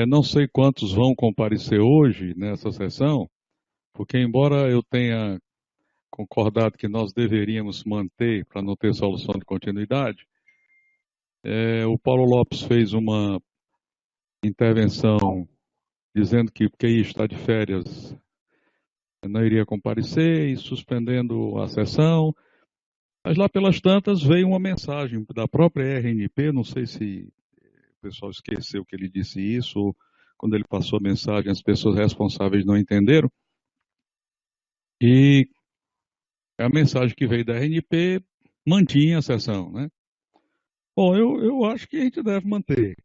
Não sei quantos vão comparecer hoje nessa sessão, porque embora eu tenha concordado que nós deveríamos manter para não ter solução de continuidade, o Paulo Lopes fez uma intervenção dizendo que porque está de férias não iria comparecer e suspendendo a sessão. Mas lá pelas tantas veio uma mensagem da própria RNP, não sei se o pessoal esqueceu que ele disse isso, ou quando ele passou a mensagem as pessoas responsáveis não entenderam. E a mensagem que veio da RNP mantinha a sessão, né? Bom, eu acho que a gente deve manter.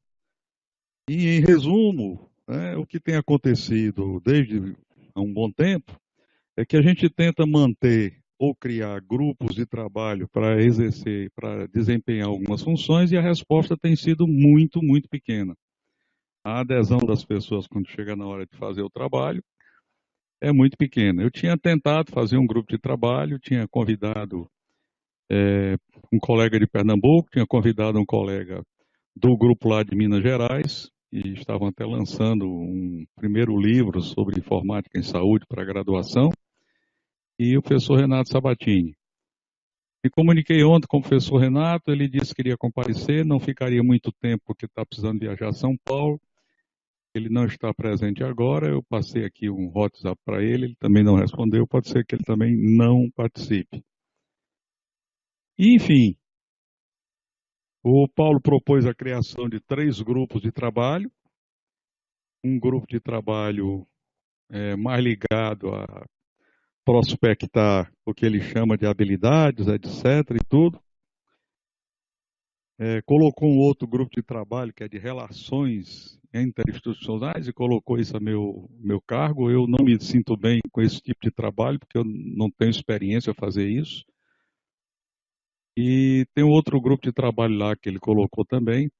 E, em resumo, né, o que tem acontecido desde há um bom tempo é que a gente tenta manter ou criar grupos de trabalho para exercer, para desempenhar algumas funções e a resposta tem sido muito, muito pequena. A adesão das pessoas quando chega na hora de fazer o trabalho é muito pequena. Eu tinha tentado fazer um grupo de trabalho, tinha convidado um colega de Pernambuco, tinha convidado um colega do grupo lá de Minas Gerais, e estavam até lançando um primeiro livro sobre informática em saúde para graduação, e o professor Renato Sabatini. Me comuniquei ontem com o professor Renato, ele disse que iria comparecer, não ficaria muito tempo porque está precisando viajar a São Paulo, ele não está presente agora, eu passei aqui um WhatsApp para ele, ele também não respondeu, pode ser que ele também não participe. Enfim, o Paulo propôs a criação de 3 grupos de trabalho, um grupo de trabalho mais ligado a prospectar o que ele chama de habilidades, etc. e tudo. Colocou um outro grupo de trabalho que é de relações interinstitucionais e colocou isso a meu cargo. Eu não me sinto bem com esse tipo de trabalho, porque eu não tenho experiência a fazer isso. E tem um outro grupo de trabalho lá que ele colocou também.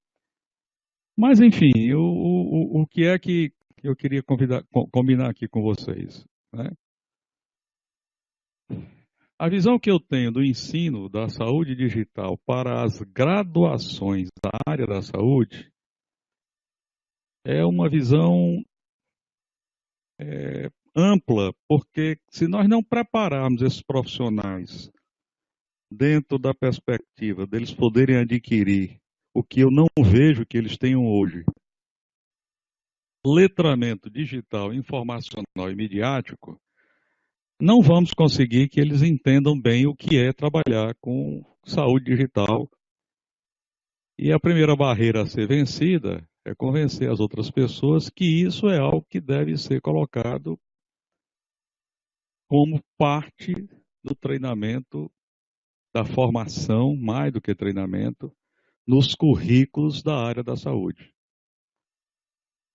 Mas, enfim, o que é que eu queria combinar aqui com vocês, né? A visão que eu tenho do ensino da saúde digital para as graduações da área da saúde é uma visão ampla, porque se nós não prepararmos esses profissionais dentro da perspectiva deles poderem adquirir o que eu não vejo que eles tenham hoje, letramento digital, informacional e midiático, não vamos conseguir que eles entendam bem o que é trabalhar com saúde digital. E a primeira barreira a ser vencida é convencer as outras pessoas que isso é algo que deve ser colocado como parte do treinamento, da formação, mais do que treinamento, nos currículos da área da saúde.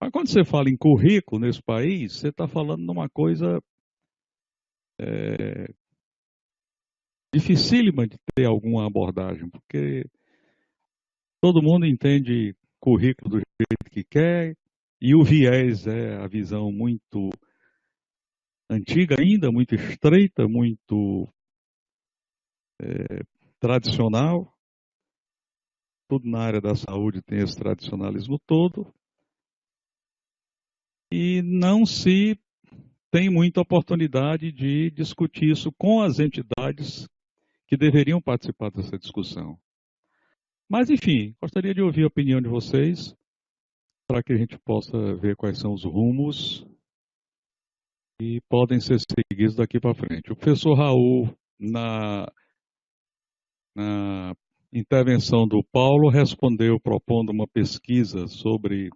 Mas quando você fala em currículo nesse país, você está falando de uma coisa dificílima de ter alguma abordagem, porque todo mundo entende currículo do jeito que quer, e o viés é a visão muito antiga ainda, muito estreita, muito tradicional. Tudo na área da saúde tem esse tradicionalismo todo. E não se tem muita oportunidade de discutir isso com as entidades que deveriam participar dessa discussão. Mas, enfim, gostaria de ouvir a opinião de vocês para que a gente possa ver quais são os rumos que podem ser seguidos daqui para frente. O professor Raul, na intervenção do Paulo, respondeu propondo uma pesquisa sobre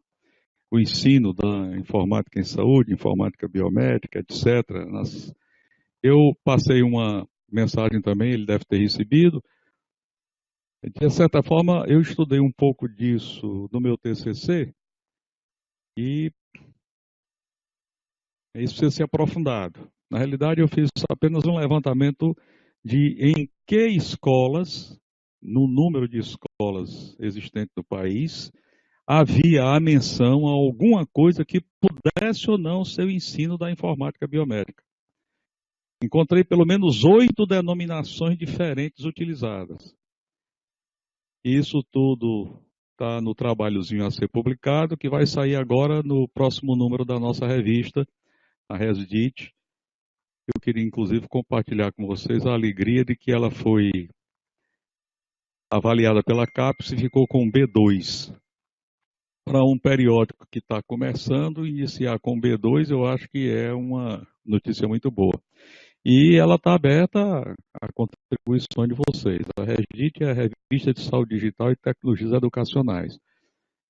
o ensino da informática em saúde, informática biomédica, etc. Eu passei uma mensagem também, ele deve ter recebido. De certa forma, eu estudei um pouco disso no meu TCC e isso precisa ser aprofundado. Na realidade, eu fiz apenas um levantamento de em que escolas, no número de escolas existentes no país, havia a menção a alguma coisa que pudesse ou não ser o ensino da informática biomédica. Encontrei pelo menos 8 denominações diferentes utilizadas. Isso tudo está no trabalhozinho a ser publicado, que vai sair agora no próximo número da nossa revista, a Resdit. Eu queria, inclusive, compartilhar com vocês a alegria de que ela foi avaliada pela CAPES e ficou com B2. Para um periódico que está começando, iniciar com B2, eu acho que é uma notícia muito boa. E ela está aberta a contribuições de vocês. A Resdit é a Revista de Saúde Digital e Tecnologias Educacionais.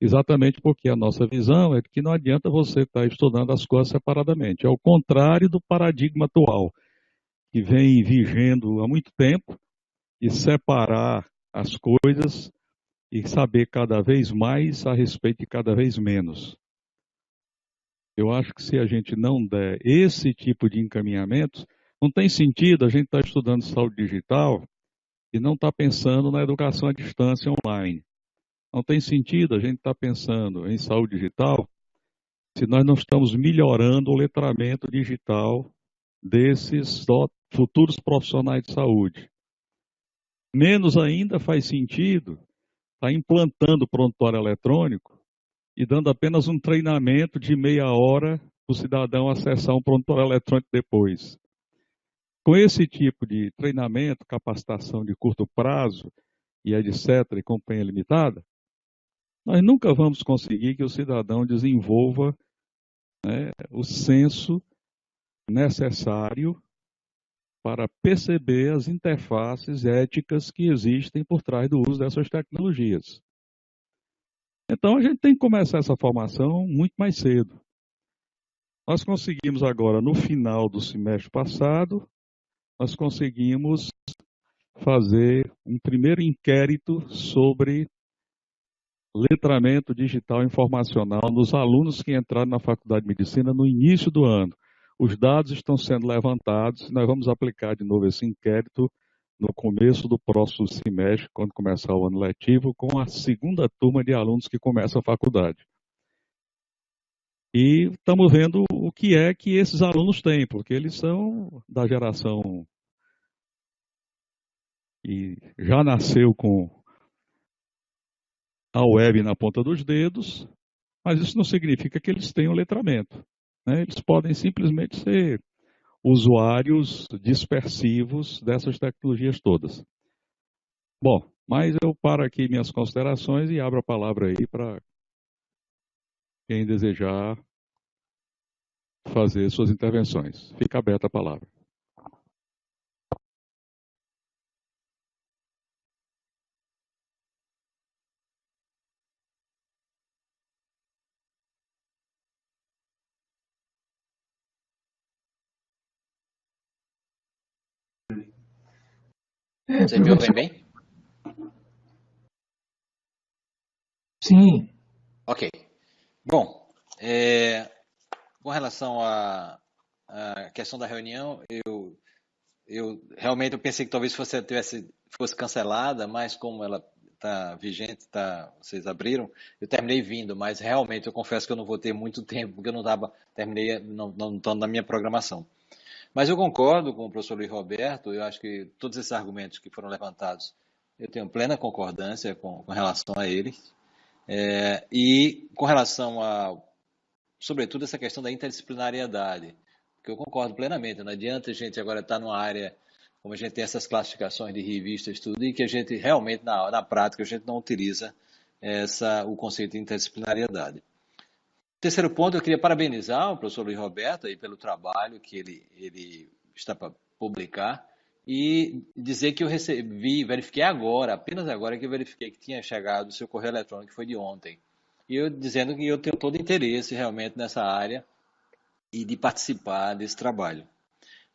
Exatamente porque a nossa visão é que não adianta você estar estudando as coisas separadamente. É o contrário do paradigma atual, que vem vigendo há muito tempo, e separar as coisas e saber cada vez mais a respeito de cada vez menos. Eu acho que se a gente não der esse tipo de encaminhamento, não tem sentido a gente estar estudando saúde digital e não estar pensando na educação à distância online. Não tem sentido a gente estar pensando em saúde digital se nós não estamos melhorando o letramento digital desses futuros profissionais de saúde. Menos ainda faz sentido estar implantando o prontuário eletrônico e dando apenas um treinamento de meia hora para o cidadão acessar um prontuário eletrônico depois. Com esse tipo de treinamento, capacitação de curto prazo e etc., e companhia limitada, nós nunca vamos conseguir que o cidadão desenvolva, né, o senso necessário para perceber as interfaces éticas que existem por trás do uso dessas tecnologias. Então, a gente tem que começar essa formação muito mais cedo. Nós conseguimos agora, no final do semestre passado, nós conseguimos fazer um primeiro inquérito sobre letramento digital informacional nos alunos que entraram na Faculdade de Medicina no início do ano. Os dados estão sendo levantados e nós vamos aplicar de novo esse inquérito no começo do próximo semestre, quando começar o ano letivo, com a segunda turma de alunos que começa a faculdade. E estamos vendo o que é que esses alunos têm, porque eles são da geração que já nasceu com a web na ponta dos dedos, mas isso não significa que eles tenham letramento, né? Eles podem simplesmente ser usuários dispersivos dessas tecnologias todas. Bom, mas eu paro aqui minhas considerações e abro a palavra aí para quem desejar fazer suas intervenções. Fica aberta a palavra. Você me ouve bem? Sim. Ok. Bom, com relação à questão da reunião, eu realmente pensei que talvez fosse cancelada, mas como ela está vigente, vocês abriram, eu terminei vindo, mas realmente eu confesso que eu não vou ter muito tempo, porque eu não estando na minha programação. Mas eu concordo com o professor Luiz Roberto, eu acho que todos esses argumentos que foram levantados, eu tenho plena concordância com relação a eles. E com relação sobretudo, essa questão da interdisciplinariedade, que eu concordo plenamente, não adianta a gente agora estar numa área, como a gente tem essas classificações de revistas, tudo, e que a gente realmente, na prática, a gente não utiliza o conceito de interdisciplinariedade. Terceiro ponto, eu queria parabenizar o professor Luiz Roberto aí pelo trabalho que ele está para publicar e dizer que eu verifiquei agora, apenas agora que eu verifiquei que tinha chegado o seu correio eletrônico, que foi de ontem. E eu dizendo que eu tenho todo interesse realmente nessa área e de participar desse trabalho.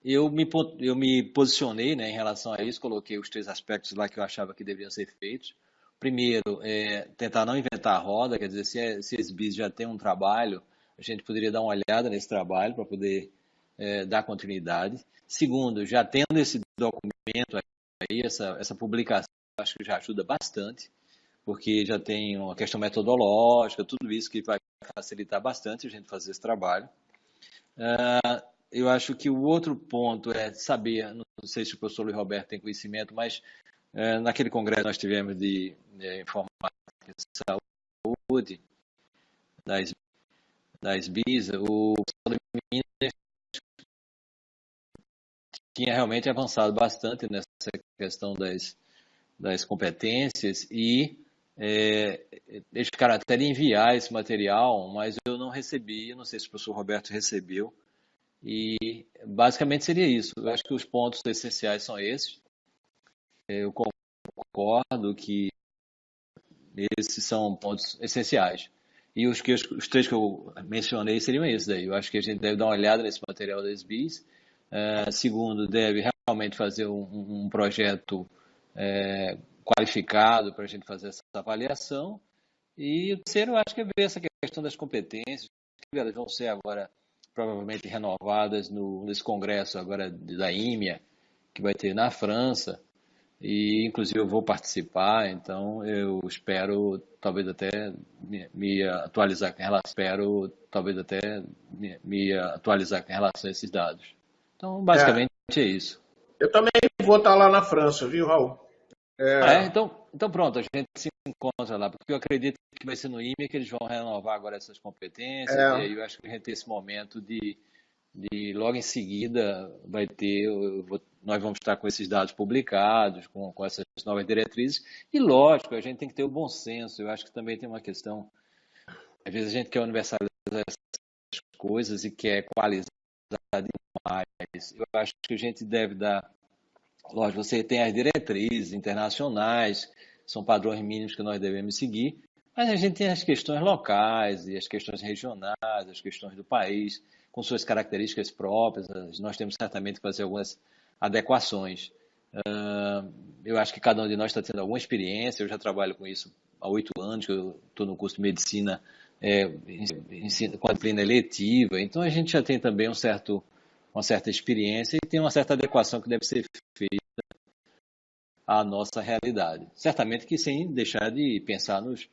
Eu me posicionei, né, em relação a isso, coloquei os 3 aspectos lá que eu achava que deveriam ser feitos. Primeiro, tentar não inventar a roda, quer dizer, se esse BIS já tem um trabalho, a gente poderia dar uma olhada nesse trabalho para poder dar continuidade. Segundo, já tendo esse documento aí, essa publicação, acho que já ajuda bastante, porque já tem uma questão metodológica, tudo isso que vai facilitar bastante a gente fazer esse trabalho. Eu acho que o outro ponto é saber, não sei se o professor Luiz Roberto tem conhecimento, mas naquele congresso nós tivemos de informática e saúde, saúde das BIs, o pessoal do Minas tinha realmente avançado bastante nessa questão das competências e eles ficaram até de enviar esse material, mas eu não recebi, não sei se o professor Roberto recebeu, e basicamente seria isso. Eu acho que os pontos essenciais são esses. Eu concordo que esses são pontos essenciais. E os três que eu mencionei seriam esses daí. Eu acho que a gente deve dar uma olhada nesse material das BIs. Segundo, deve realmente fazer um projeto qualificado para a gente fazer essa avaliação. E o terceiro, eu acho que é ver essa questão das competências, que elas vão ser agora provavelmente renovadas nesse congresso agora da IMEA, que vai ter na França. E inclusive eu vou participar, então eu espero talvez até me atualizar com relação a esses dados. Então, basicamente é isso. Eu também vou estar lá na França, viu, Raul? Então pronto, a gente se encontra lá, porque eu acredito que vai ser no IME que eles vão renovar agora essas competências, e aí eu acho que a gente tem esse momento de logo em seguida vai ter, nós vamos estar com esses dados publicados, com essas novas diretrizes, e lógico, a gente tem que ter o bom senso. Eu acho que também tem uma questão, às vezes a gente quer universalizar essas coisas e quer equalizar demais. Eu acho que a gente deve dar, lógico, você tem as diretrizes internacionais, são padrões mínimos que nós devemos seguir, mas a gente tem as questões locais e as questões regionais, as questões do país, com suas características próprias. Nós temos certamente que fazer algumas adequações. Eu acho que cada um de nós está tendo alguma experiência. Eu já trabalho com isso há 8 anos, que eu estou no curso de medicina com a disciplina eletiva. Então a gente já tem também uma certa experiência e tem uma certa adequação que deve ser feita à nossa realidade. Certamente que sem deixar de pensar nos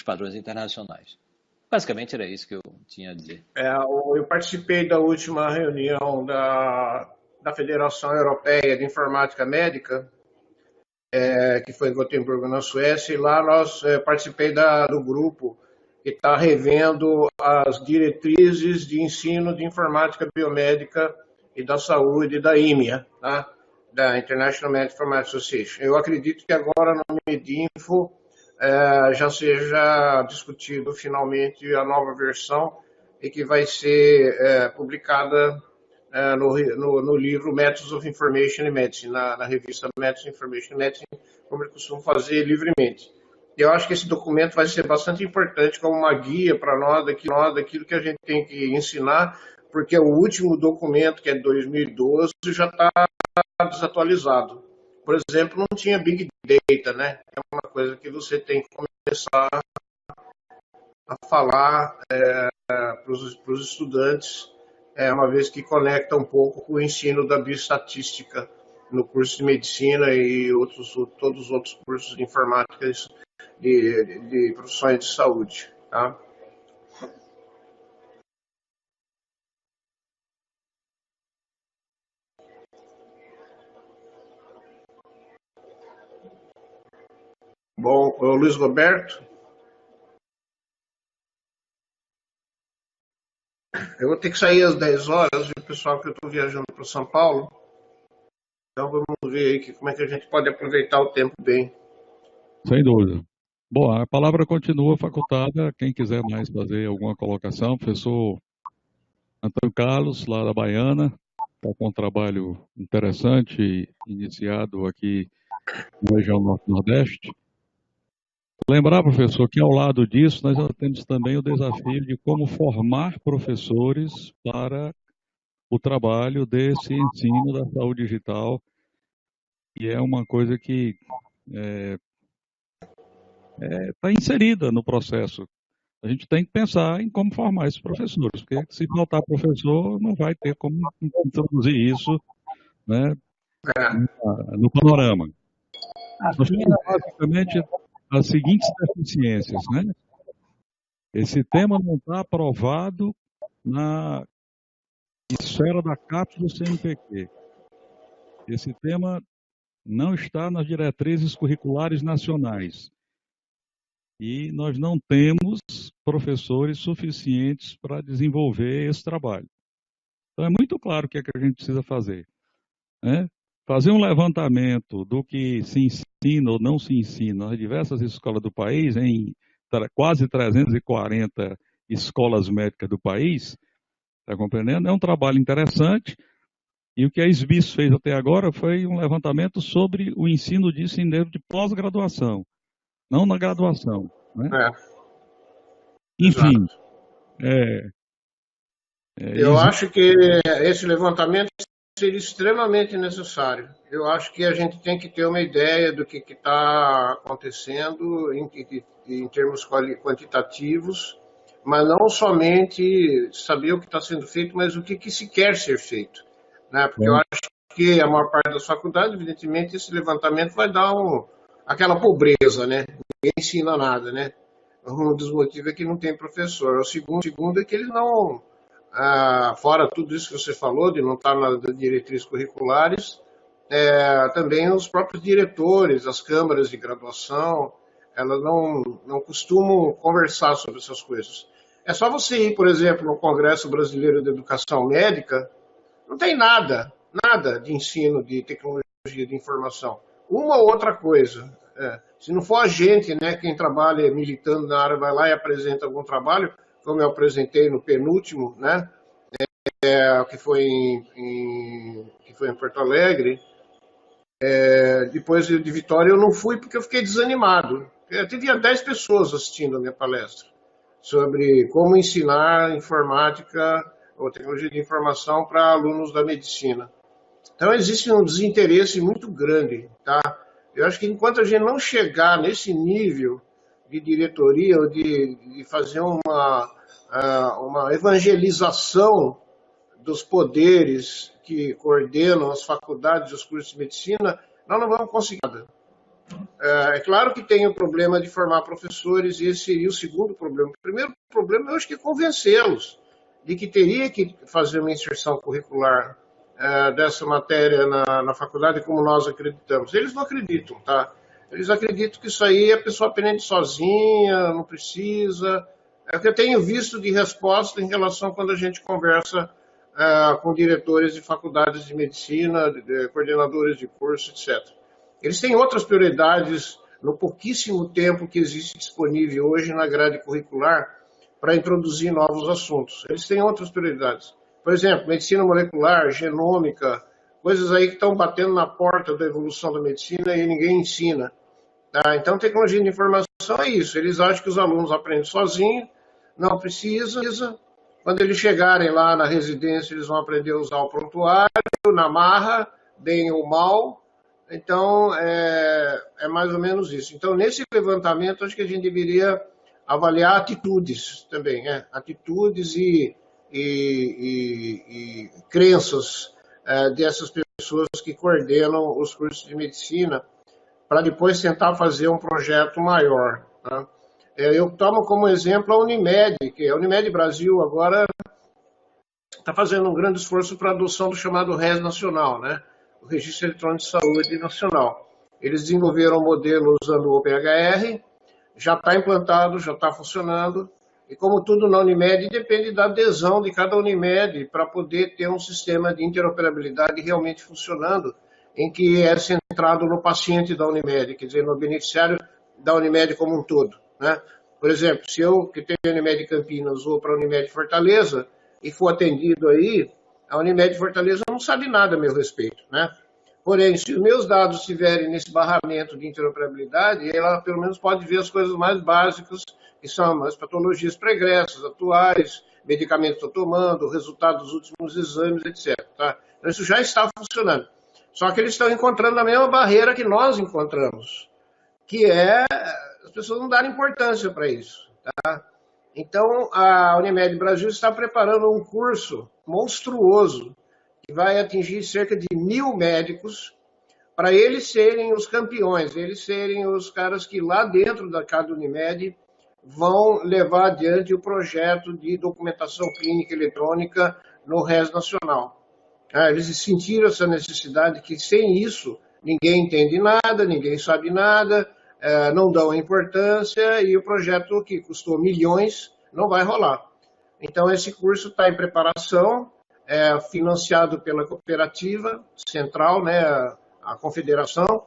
padrões internacionais. Basicamente era isso que eu tinha a dizer. Eu participei da última reunião da Federação Europeia de Informática Médica, que foi em Gotemburgo, na Suécia, e lá participei do grupo que está revendo as diretrizes de ensino de informática biomédica e da saúde da IMEA, tá? Da International Medical Informatics Association. Eu acredito que agora no Medinfo já seja discutido finalmente a nova versão e que vai ser publicada no livro Methods of Information in Medicine, na revista Methods of Information in Medicine, como eu costumo fazer livremente. Eu acho que esse documento vai ser bastante importante como uma guia para nós daquilo que a gente tem que ensinar, porque o último documento, que é de 2012, já está desatualizado. Por exemplo, não tinha Big Data, né? É uma coisa que você tem que começar a falar para os estudantes, uma vez que conecta um pouco com o ensino da bioestatística no curso de medicina e todos os outros cursos de informática de profissões de saúde, tá? Bom, o Luiz Roberto, eu vou ter que sair às 10 horas, viu, pessoal, que eu estou viajando para São Paulo. Então vamos ver aí como é que a gente pode aproveitar o tempo bem. Sem dúvida. Bom, a palavra continua facultada. Quem quiser mais fazer alguma colocação, professor Antônio Carlos, lá da Baiana, está com um trabalho interessante, iniciado aqui na região Norte-Nordeste. Lembrar, professor, que ao lado disso nós temos também o desafio de como formar professores para o trabalho desse ensino da saúde digital, e é uma coisa que está inserida no processo. A gente tem que pensar em como formar esses professores, porque se faltar professor, não vai ter como introduzir isso, né, no panorama. Nós temos basicamente as seguintes deficiências, né? Esse tema não está aprovado na esfera da CAPES do CNPq. Esse tema não está nas diretrizes curriculares nacionais. e nós não temos professores suficientes para desenvolver esse trabalho. Então é muito claro o que é que a gente precisa fazer, né? Fazer um levantamento do que se ensina ou não se ensina nas diversas escolas do país, em quase 340 escolas médicas do país, está compreendendo? É um trabalho interessante, e o que a SBIS fez até agora foi um levantamento sobre o ensino disso em nível de pós-graduação, não na graduação, né? Enfim, exato. Eu existe. acho que esse levantamento seria extremamente necessário. Eu acho que a gente tem que ter uma ideia do que está acontecendo em termos quantitativos, mas não somente saber o que está sendo feito, mas o que se quer ser feito, né? Porque eu acho que a maior parte das faculdades, evidentemente, esse levantamento vai dar aquela pobreza, né? Ninguém ensina nada, né? Um dos motivos é que não tem professor. O segundo é que eles não, fora tudo isso que você falou, de não estar nas diretrizes curriculares, também os próprios diretores, as câmaras de graduação, elas não costumam conversar sobre essas coisas. É só você ir, por exemplo, no Congresso Brasileiro de Educação Médica, não tem nada de ensino de tecnologia de informação. Uma ou outra coisa. Se não for a gente, né, quem trabalha militando na área, vai lá e apresenta algum trabalho, como eu apresentei no penúltimo, né, que foi em Porto Alegre. Depois de Vitória eu não fui porque eu fiquei desanimado. Tinha 10 pessoas assistindo a minha palestra sobre como ensinar informática ou tecnologia de informação para alunos da medicina. Então existe um desinteresse muito grande, tá? Eu acho que enquanto a gente não chegar nesse nível de diretoria ou de fazer uma evangelização dos poderes que coordenam as faculdades e os cursos de medicina, nós não vamos conseguir nada. É claro que tem o problema de formar professores, e esse seria o segundo problema. O primeiro problema, eu acho que é convencê-los de que teria que fazer uma inserção curricular dessa matéria na faculdade, como nós acreditamos. Eles não acreditam, tá? Eles acreditam que isso aí a pessoa aprende sozinha, não precisa. É o que eu tenho visto de resposta em relação quando a gente conversa com diretores de faculdades de medicina, coordenadores de curso, etc. Eles têm outras prioridades no pouquíssimo tempo que existe disponível hoje na grade curricular para introduzir novos assuntos. Eles têm outras prioridades. Por exemplo, medicina molecular, genômica, coisas aí que estão batendo na porta da evolução da medicina e ninguém ensina. Tá? Então, tecnologia de informação é isso. Eles acham que os alunos aprendem sozinhos, não precisa. Quando eles chegarem lá na residência, eles vão aprender a usar o prontuário, na marra, bem ou mal. Então, é mais ou menos isso. Então, nesse levantamento, acho que a gente deveria avaliar atitudes também, atitudes e crenças dessas pessoas que coordenam os cursos de medicina, para depois tentar fazer um projeto maior. Tá? Eu tomo como exemplo a Unimed, que a Unimed Brasil agora está fazendo um grande esforço para a adoção do chamado RES Nacional, né? O Registro Eletrônico de Saúde Nacional. Eles desenvolveram um modelo usando o OpenHR, já está implantado, já está funcionando, e como tudo na Unimed, depende da adesão de cada Unimed para poder ter um sistema de interoperabilidade realmente funcionando, em que é centrado no paciente da Unimed, quer dizer, no beneficiário da Unimed como um todo, né? Por exemplo, se eu que tenho Unimed Campinas vou para a Unimed Fortaleza e for atendido aí, a Unimed Fortaleza não sabe nada a meu respeito, né? Porém, se os meus dados estiverem nesse barramento de interoperabilidade, ela pelo menos pode ver as coisas mais básicas, que são as patologias pregressas, atuais, medicamentos que estou tomando, resultado dos últimos exames, etc. Tá? Então, isso já está funcionando. Só que eles estão encontrando a mesma barreira que nós encontramos, que é as pessoas não darem importância para isso. Tá? Então, a Unimed Brasil está preparando um curso monstruoso que vai atingir cerca de 1.000 médicos para eles serem os campeões, eles serem os caras que lá dentro da cada Unimed vão levar adiante o projeto de documentação clínica eletrônica no RES Nacional. Eles sentiram essa necessidade que sem isso ninguém entende nada, ninguém sabe nada, não dão importância e o projeto que custou milhões não vai rolar. Então, esse curso está em preparação, financiado pela cooperativa central, né, a confederação,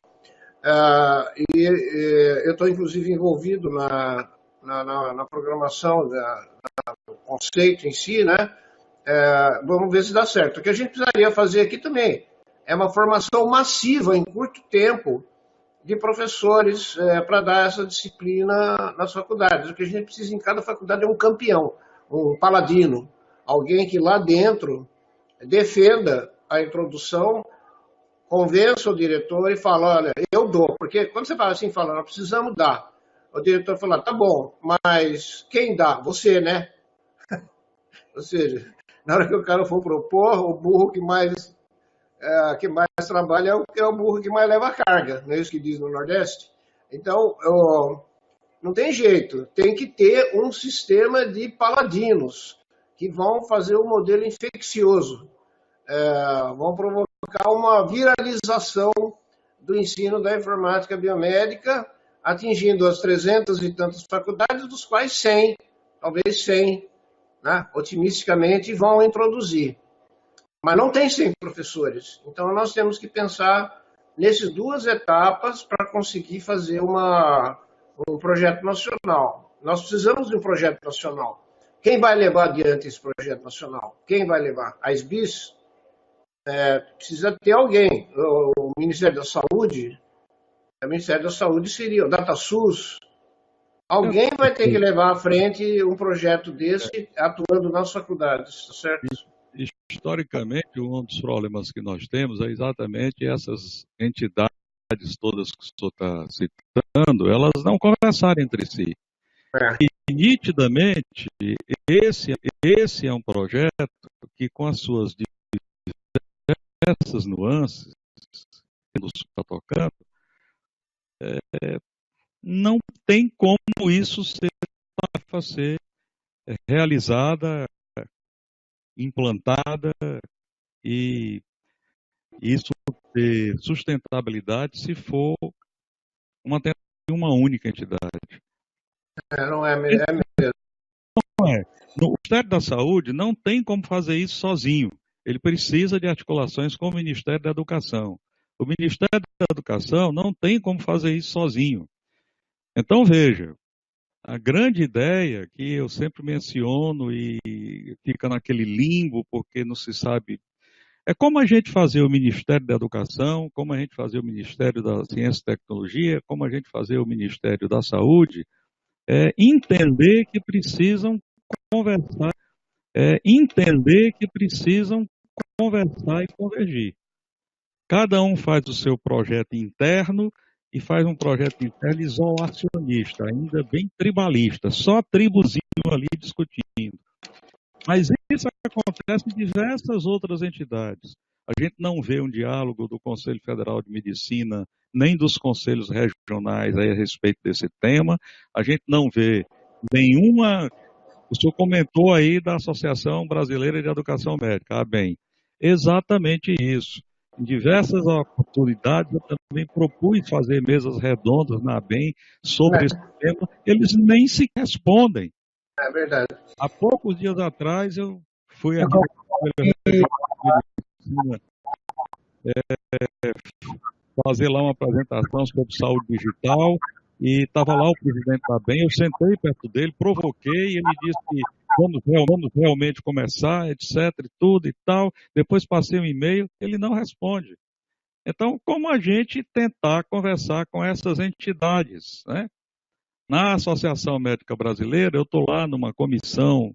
eu estou, inclusive, envolvido na programação do conceito em si, né? Vamos ver se dá certo. O que a gente precisaria fazer aqui também é uma formação massiva, em curto tempo, de professores para dar essa disciplina nas faculdades. O que a gente precisa em cada faculdade é um campeão, um paladino, alguém que lá dentro defenda a introdução, convença o diretor e fala, olha, eu dou. Porque quando você fala assim, fala, nós precisamos dar. O diretor fala, tá bom, mas quem dá? Você, né? Ou seja, na hora que o cara for propor, o burro que mais trabalha é o burro que mais leva a carga, não é isso que diz no Nordeste? Então, não tem jeito, tem que ter um sistema de paladinos que vão fazer um modelo infeccioso, vão provocar uma viralização do ensino da informática biomédica, atingindo as 300 e tantas faculdades, dos quais 100, talvez 100, né, otimisticamente, vão introduzir. Mas não tem 100 professores. Então, nós temos que pensar nessas duas etapas para conseguir fazer um projeto nacional. Nós precisamos de um projeto nacional. Quem vai levar adiante esse projeto nacional? Quem vai levar? A SBIS? Precisa ter alguém. O Ministério da Saúde, o Ministério da Saúde seria o DataSUS. Alguém vai ter que levar à frente um projeto desse atuando nas faculdades, tá certo? Historicamente, um dos problemas que nós temos é exatamente essas entidades todas que o senhor está citando, elas não conversarem entre si. E, nitidamente, esse é um projeto que, com as suas diversas nuances que nos está tocando, não tem como isso ser realizada, implantada e isso ter sustentabilidade se for uma única entidade. Não é mesmo. Não é. O Ministério da Saúde não tem como fazer isso sozinho. Ele precisa de articulações com o Ministério da Educação. O Ministério da Educação não tem como fazer isso sozinho. Então, veja, a grande ideia que eu sempre menciono e fica naquele limbo porque não se sabe, é como a gente fazer o Ministério da Educação, como a gente fazer o Ministério da Ciência e Tecnologia, como a gente fazer o Ministério da Saúde, entender que precisam conversar, e convergir. Cada um faz o seu projeto interno e faz um projeto interno isolacionista, ainda bem tribalista, só tribuzinho ali discutindo. Mas isso acontece em diversas outras entidades. A gente não vê um diálogo do Conselho Federal de Medicina, nem dos conselhos regionais a respeito desse tema. A gente não vê nenhuma... O senhor comentou aí da Associação Brasileira de Educação Médica. Bem, exatamente isso. Em diversas oportunidades, eu também propus fazer mesas redondas na ABEM sobre esse tema. Eles nem se respondem. É verdade. Há poucos dias atrás, eu fui aqui fazer lá uma apresentação sobre saúde digital e estava lá o presidente da ABEM, eu sentei perto dele, provoquei, e ele disse que vamos realmente começar, etc, e tudo e tal. Depois passei um e-mail, ele não responde. Então, como a gente tentar conversar com essas entidades, né? Na Associação Médica Brasileira, eu estou lá numa comissão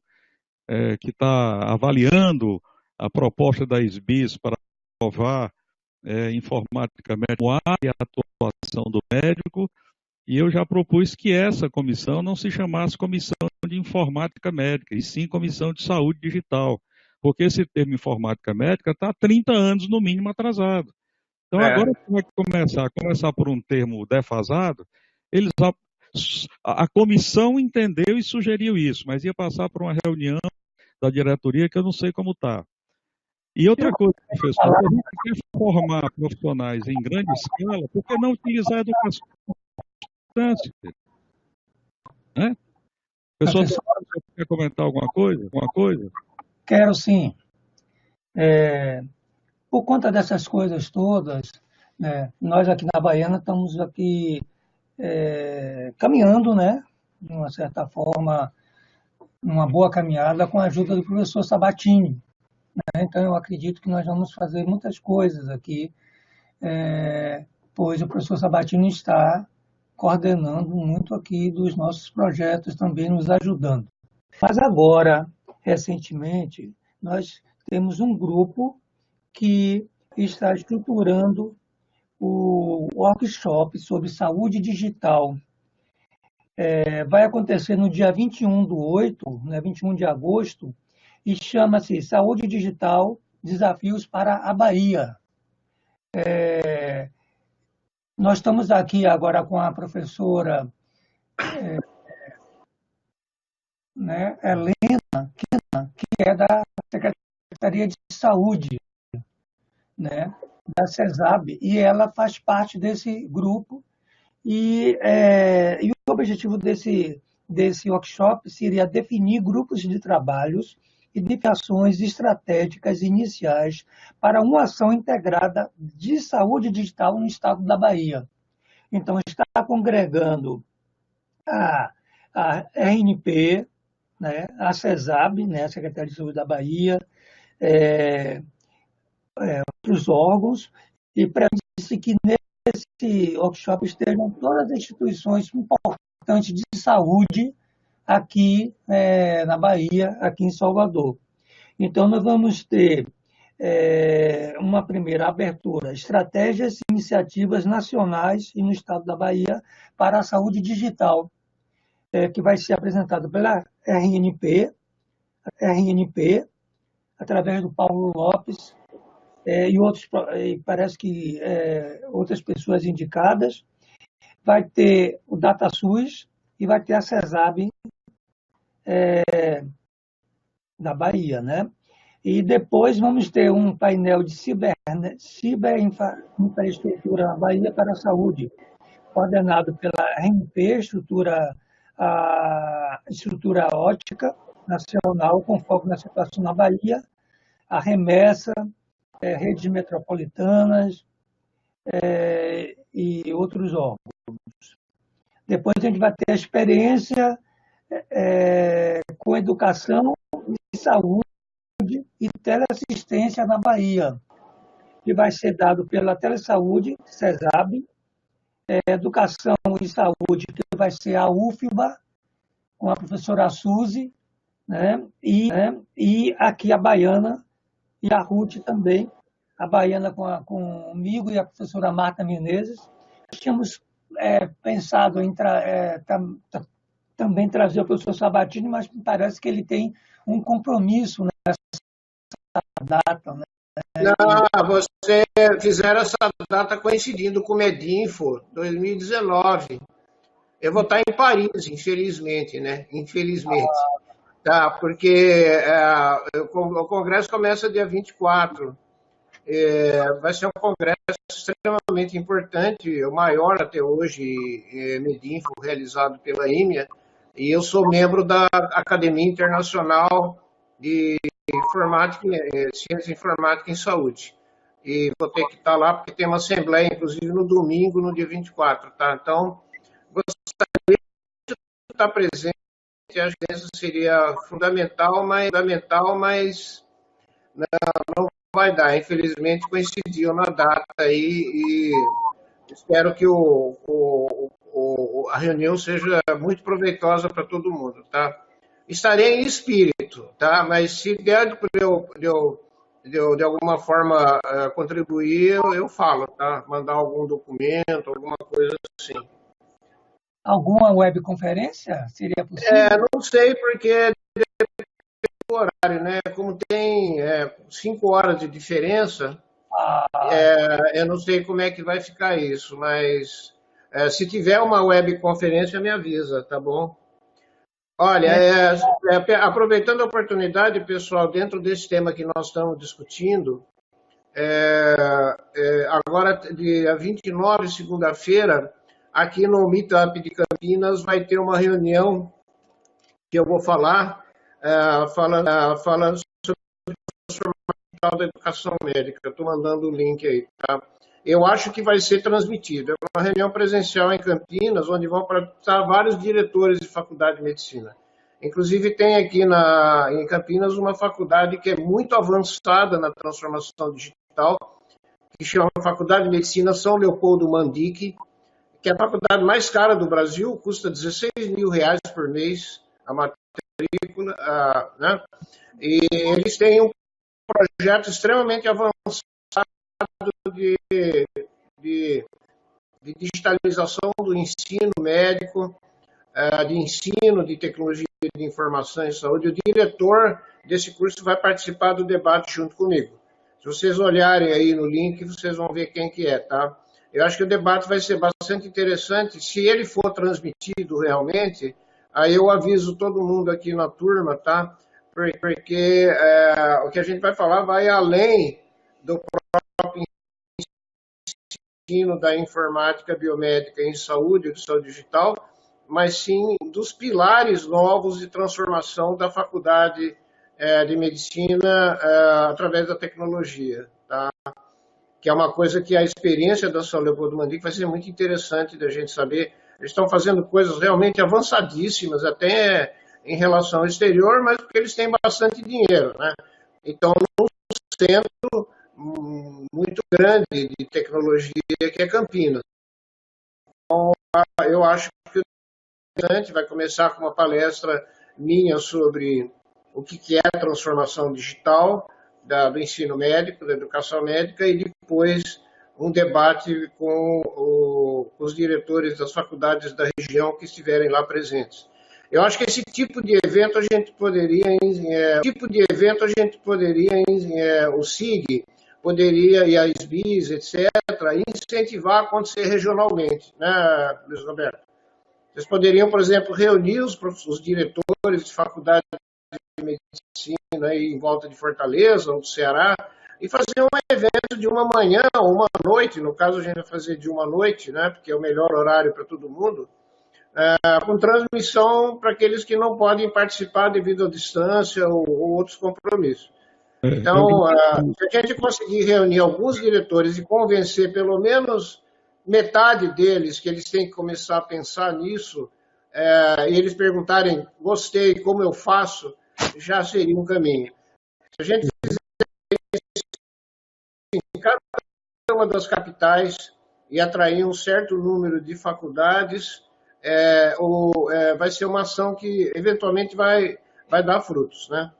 que está avaliando a proposta da SBIS para aprovar informática médica e a atuação do médico, e eu já propus que essa comissão não se chamasse Comissão de Informática Médica, e sim Comissão de Saúde Digital, porque esse termo informática médica está há 30 anos, no mínimo, atrasado. Então, agora que vai começar por um termo defasado, a comissão entendeu e sugeriu isso, mas ia passar por uma reunião da diretoria que eu não sei como está. E outra coisa, professor, se a gente quer formar profissionais em grande escala, por que não utilizar a educação? importância. Né? Pessoal, Professor, quer comentar alguma coisa? quero sim. Por conta dessas coisas todas, né, nós aqui na Baiana estamos aqui caminhando, né, de uma certa forma, uma boa caminhada com a ajuda do professor Sabatini. Né? Então, eu acredito que nós vamos fazer muitas coisas aqui, pois o professor Sabatini está coordenando muito aqui dos nossos projetos, também nos ajudando. Mas agora, recentemente, nós temos um grupo que está estruturando o workshop sobre saúde digital. Vai acontecer no dia 21/8, né, 21 de agosto, e chama-se Saúde Digital, Desafios para a Bahia. Nós estamos aqui agora com a professora né, Helena, que é da Secretaria de Saúde, né, da CESAB, e ela faz parte desse grupo. E o objetivo desse workshop seria definir grupos de trabalhos e definições estratégicas iniciais para uma ação integrada de saúde digital no estado da Bahia. Então, está congregando a RNP, né, a CESAB, né, a Secretaria de Saúde da Bahia, outros órgãos, e prevê-se que nesse workshop estejam todas as instituições importantes de saúde aqui na Bahia, aqui em Salvador. Então, nós vamos ter uma primeira abertura, estratégias e iniciativas nacionais e no estado da Bahia para a saúde digital, que vai ser apresentado pela RNP, através do Paulo Lopes, e outros, parece que outras pessoas indicadas. Vai ter o DataSUS e vai ter a CESAB da Bahia, né? E depois vamos ter um painel de ciberinfraestrutura na Bahia para a saúde, coordenado pela RNP, a estrutura ótica nacional, com foco na situação na Bahia, a Remessa, redes metropolitanas e outros órgãos. Depois a gente vai ter a experiência com educação e saúde e teleassistência na Bahia, que vai ser dado pela Telesaúde, CESAB, Educação e Saúde, que vai ser a UFBA, com a professora Suzy, né? E aqui a Baiana e a Ruth também, a Baiana comigo e a professora Marta Menezes. Tínhamos pensado em também trazer o professor Sabatini, mas me parece que ele tem um compromisso nessa data. Né? Não, você fizeram essa data coincidindo com o Medinfo 2019. Eu vou estar em Paris, infelizmente, né? Infelizmente. Tá, porque o congresso começa dia 24. Vai ser um congresso extremamente importante, o maior até hoje, Medinfo, realizado pela IMEA, e eu sou membro da Academia Internacional de Ciência Informática em Saúde. E vou ter que estar lá porque tem uma assembleia, inclusive no domingo, no dia 24, tá? Então, gostaria de estar presente, acho que isso seria fundamental, mas não vai dar. Infelizmente, coincidiu na data aí e espero que a reunião seja muito proveitosa para todo mundo, tá? Estarei em espírito, tá? Mas se der para eu de alguma forma contribuir, eu falo, tá? Mandar algum documento, alguma coisa assim. Alguma webconferência seria possível? Não sei, porque depende do horário, né? Como tem 5 horas de diferença, eu não sei como é que vai ficar isso, mas se tiver uma webconferência, me avisa, tá bom? Olha, aproveitando a oportunidade, pessoal, dentro desse tema que nós estamos discutindo, agora, dia 29, segunda-feira, aqui no Meetup de Campinas vai ter uma reunião que eu vou falar, falando sobre a da educação médica. Eu estou mandando o link aí, tá? Eu acho que vai ser transmitido. É uma reunião presencial em Campinas, onde vão participar vários diretores de faculdade de medicina. Inclusive, tem aqui em Campinas uma faculdade que é muito avançada na transformação digital, que chama Faculdade de Medicina São Leopoldo Mandic, que é a faculdade mais cara do Brasil, custa R$16.000 por mês a matrícula, né? E eles têm um projeto extremamente avançado de digitalização do ensino médico, de ensino de tecnologia de informação em saúde. O diretor desse curso vai participar do debate junto comigo. Se vocês olharem aí no link, vocês vão ver quem que é, tá? Eu acho que o debate vai ser bastante interessante. Se ele for transmitido realmente, aí eu aviso todo mundo aqui na turma, tá? Porque o que a gente vai falar vai além do próprio ensino da informática biomédica em saúde, de saúde digital, mas sim dos pilares novos de transformação da faculdade de medicina através da tecnologia, tá? Que é uma coisa que a experiência da São Leopoldo Mandic vai ser muito interessante da gente saber. Eles estão fazendo coisas realmente avançadíssimas, até em relação ao exterior, mas porque eles têm bastante dinheiro, né? Então, num centro muito grande de tecnologia que é Campinas. Então, eu acho que vai começar com uma palestra minha sobre o que é a transformação digital do ensino médico, da educação médica, e depois um debate com os diretores das faculdades da região que estiverem lá presentes. Eu acho que esse tipo de evento a gente poderia, o SIG poderia, e a SBIS, etc., incentivar a acontecer regionalmente, né, Luiz Roberto? Vocês poderiam, por exemplo, reunir os diretores de faculdade de medicina aí em volta de Fortaleza ou do Ceará e fazer um evento de uma manhã ou uma noite, no caso a gente vai fazer de uma noite, né, porque é o melhor horário para todo mundo, com transmissão para aqueles que não podem participar devido à distância ou outros compromissos. Então, se a gente conseguir reunir alguns diretores e convencer pelo menos metade deles que eles têm que começar a pensar nisso, e eles perguntarem, gostei, como eu faço, já seria um caminho. Se a gente fizer isso em cada uma das capitais e atrair um certo número de faculdades, vai ser uma ação que eventualmente vai dar frutos, né?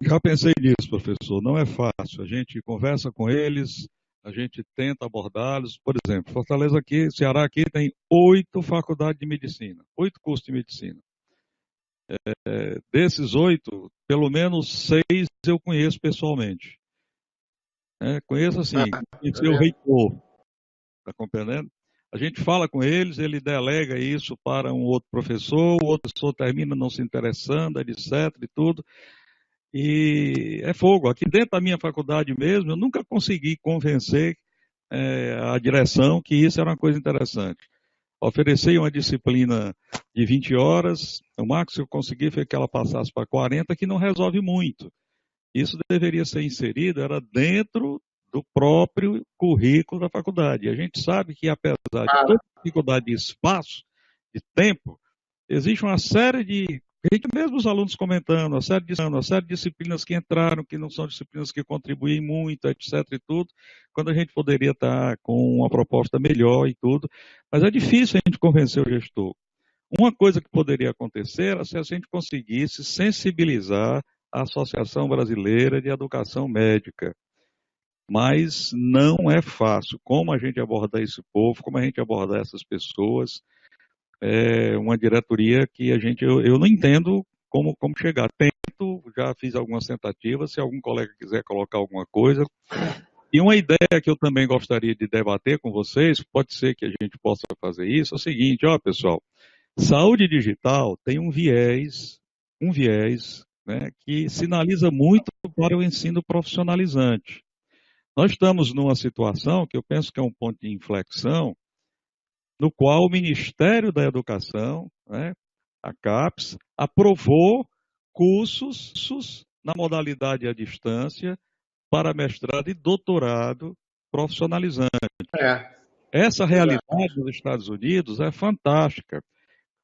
Já pensei nisso, professor. Não é fácil. A gente conversa com eles, a gente tenta abordá-los. Por exemplo, Fortaleza aqui, Ceará aqui tem 8 faculdades de medicina, 8 cursos de medicina. Desses 8, pelo menos 6 eu conheço pessoalmente. Conheço assim, conheci o reitor, está compreendendo? A gente fala com eles, ele delega isso para um outro professor, o outro professor termina não se interessando, etc. e tudo. E é fogo. Aqui dentro da minha faculdade mesmo, eu nunca consegui convencer a direção que isso era uma coisa interessante. Ofereci uma disciplina de 20 horas, o máximo que eu consegui foi que ela passasse para 40, que não resolve muito. Isso deveria ser inserido, era dentro do próprio currículo da faculdade. E a gente sabe que, apesar de toda dificuldade de espaço, de tempo, existe uma série de, a gente mesmo os alunos comentando, uma série de disciplinas que entraram, que não são disciplinas que contribuem muito, etc. e tudo, quando a gente poderia estar com uma proposta melhor e tudo. Mas é difícil a gente convencer o gestor. Uma coisa que poderia acontecer era se a gente conseguisse sensibilizar a Associação Brasileira de Educação Médica. Mas não é fácil. Como a gente abordar esse povo, como a gente abordar essas pessoas, é uma diretoria que eu não entendo como chegar. Tento, já fiz algumas tentativas, se algum colega quiser colocar alguma coisa. E uma ideia que eu também gostaria de debater com vocês, pode ser que a gente possa fazer isso, é o seguinte, pessoal, saúde digital tem um viés, né, que sinaliza muito para o ensino profissionalizante. Nós estamos numa situação que eu penso que é um ponto de inflexão, no qual o Ministério da Educação, né, a CAPES, aprovou cursos na modalidade à distância para mestrado e doutorado profissionalizante. Essa realidade dos Estados Unidos é fantástica.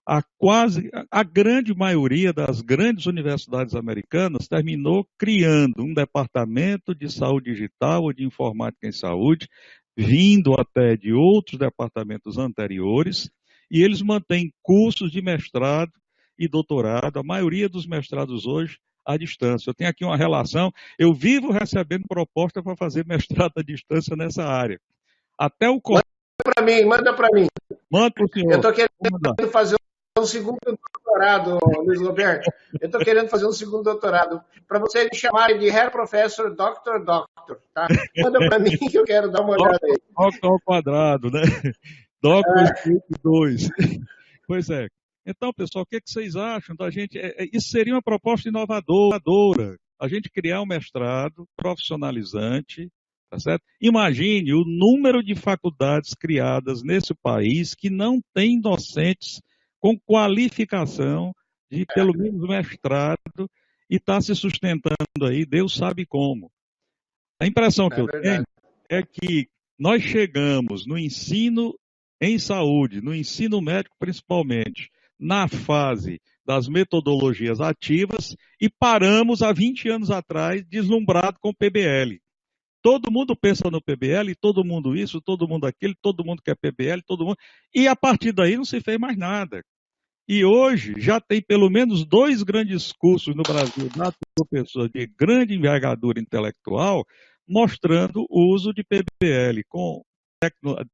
A grande maioria das grandes universidades americanas terminou criando um departamento de saúde digital ou de informática em saúde, vindo até de outros departamentos anteriores, e eles mantêm cursos de mestrado e doutorado, a maioria dos mestrados hoje à distância. Eu tenho aqui uma relação, eu vivo recebendo proposta para fazer mestrado à distância nessa área. Até o Manda para mim. Manda para o senhor. Eu estou querendo fazer um segundo doutorado, Luiz Roberto. Eu estou querendo fazer um segundo doutorado. Para vocês me chamarem de Herr Professor, Doctor, tá? Manda para mim que eu quero dar uma olhada aí. Doctor ao quadrado, né? Doctor 2. Pois é. Então, pessoal, o que vocês acham da gente? Isso seria uma proposta inovadora. A gente criar um mestrado profissionalizante, tá certo? Imagine o número de faculdades criadas nesse país que não tem docentes com qualificação de pelo menos mestrado e está se sustentando aí, Deus sabe como. A impressão que eu tenho é que nós chegamos no ensino em saúde, no ensino médico principalmente, na fase das metodologias ativas e paramos há 20 anos atrás deslumbrado com o PBL. Todo mundo pensa no PBL, todo mundo isso, todo mundo aquilo, todo mundo quer PBL, todo mundo... E a partir daí não se fez mais nada. E hoje já tem pelo menos 2 grandes cursos no Brasil, dados por pessoas de grande envergadura intelectual, mostrando o uso de PBL com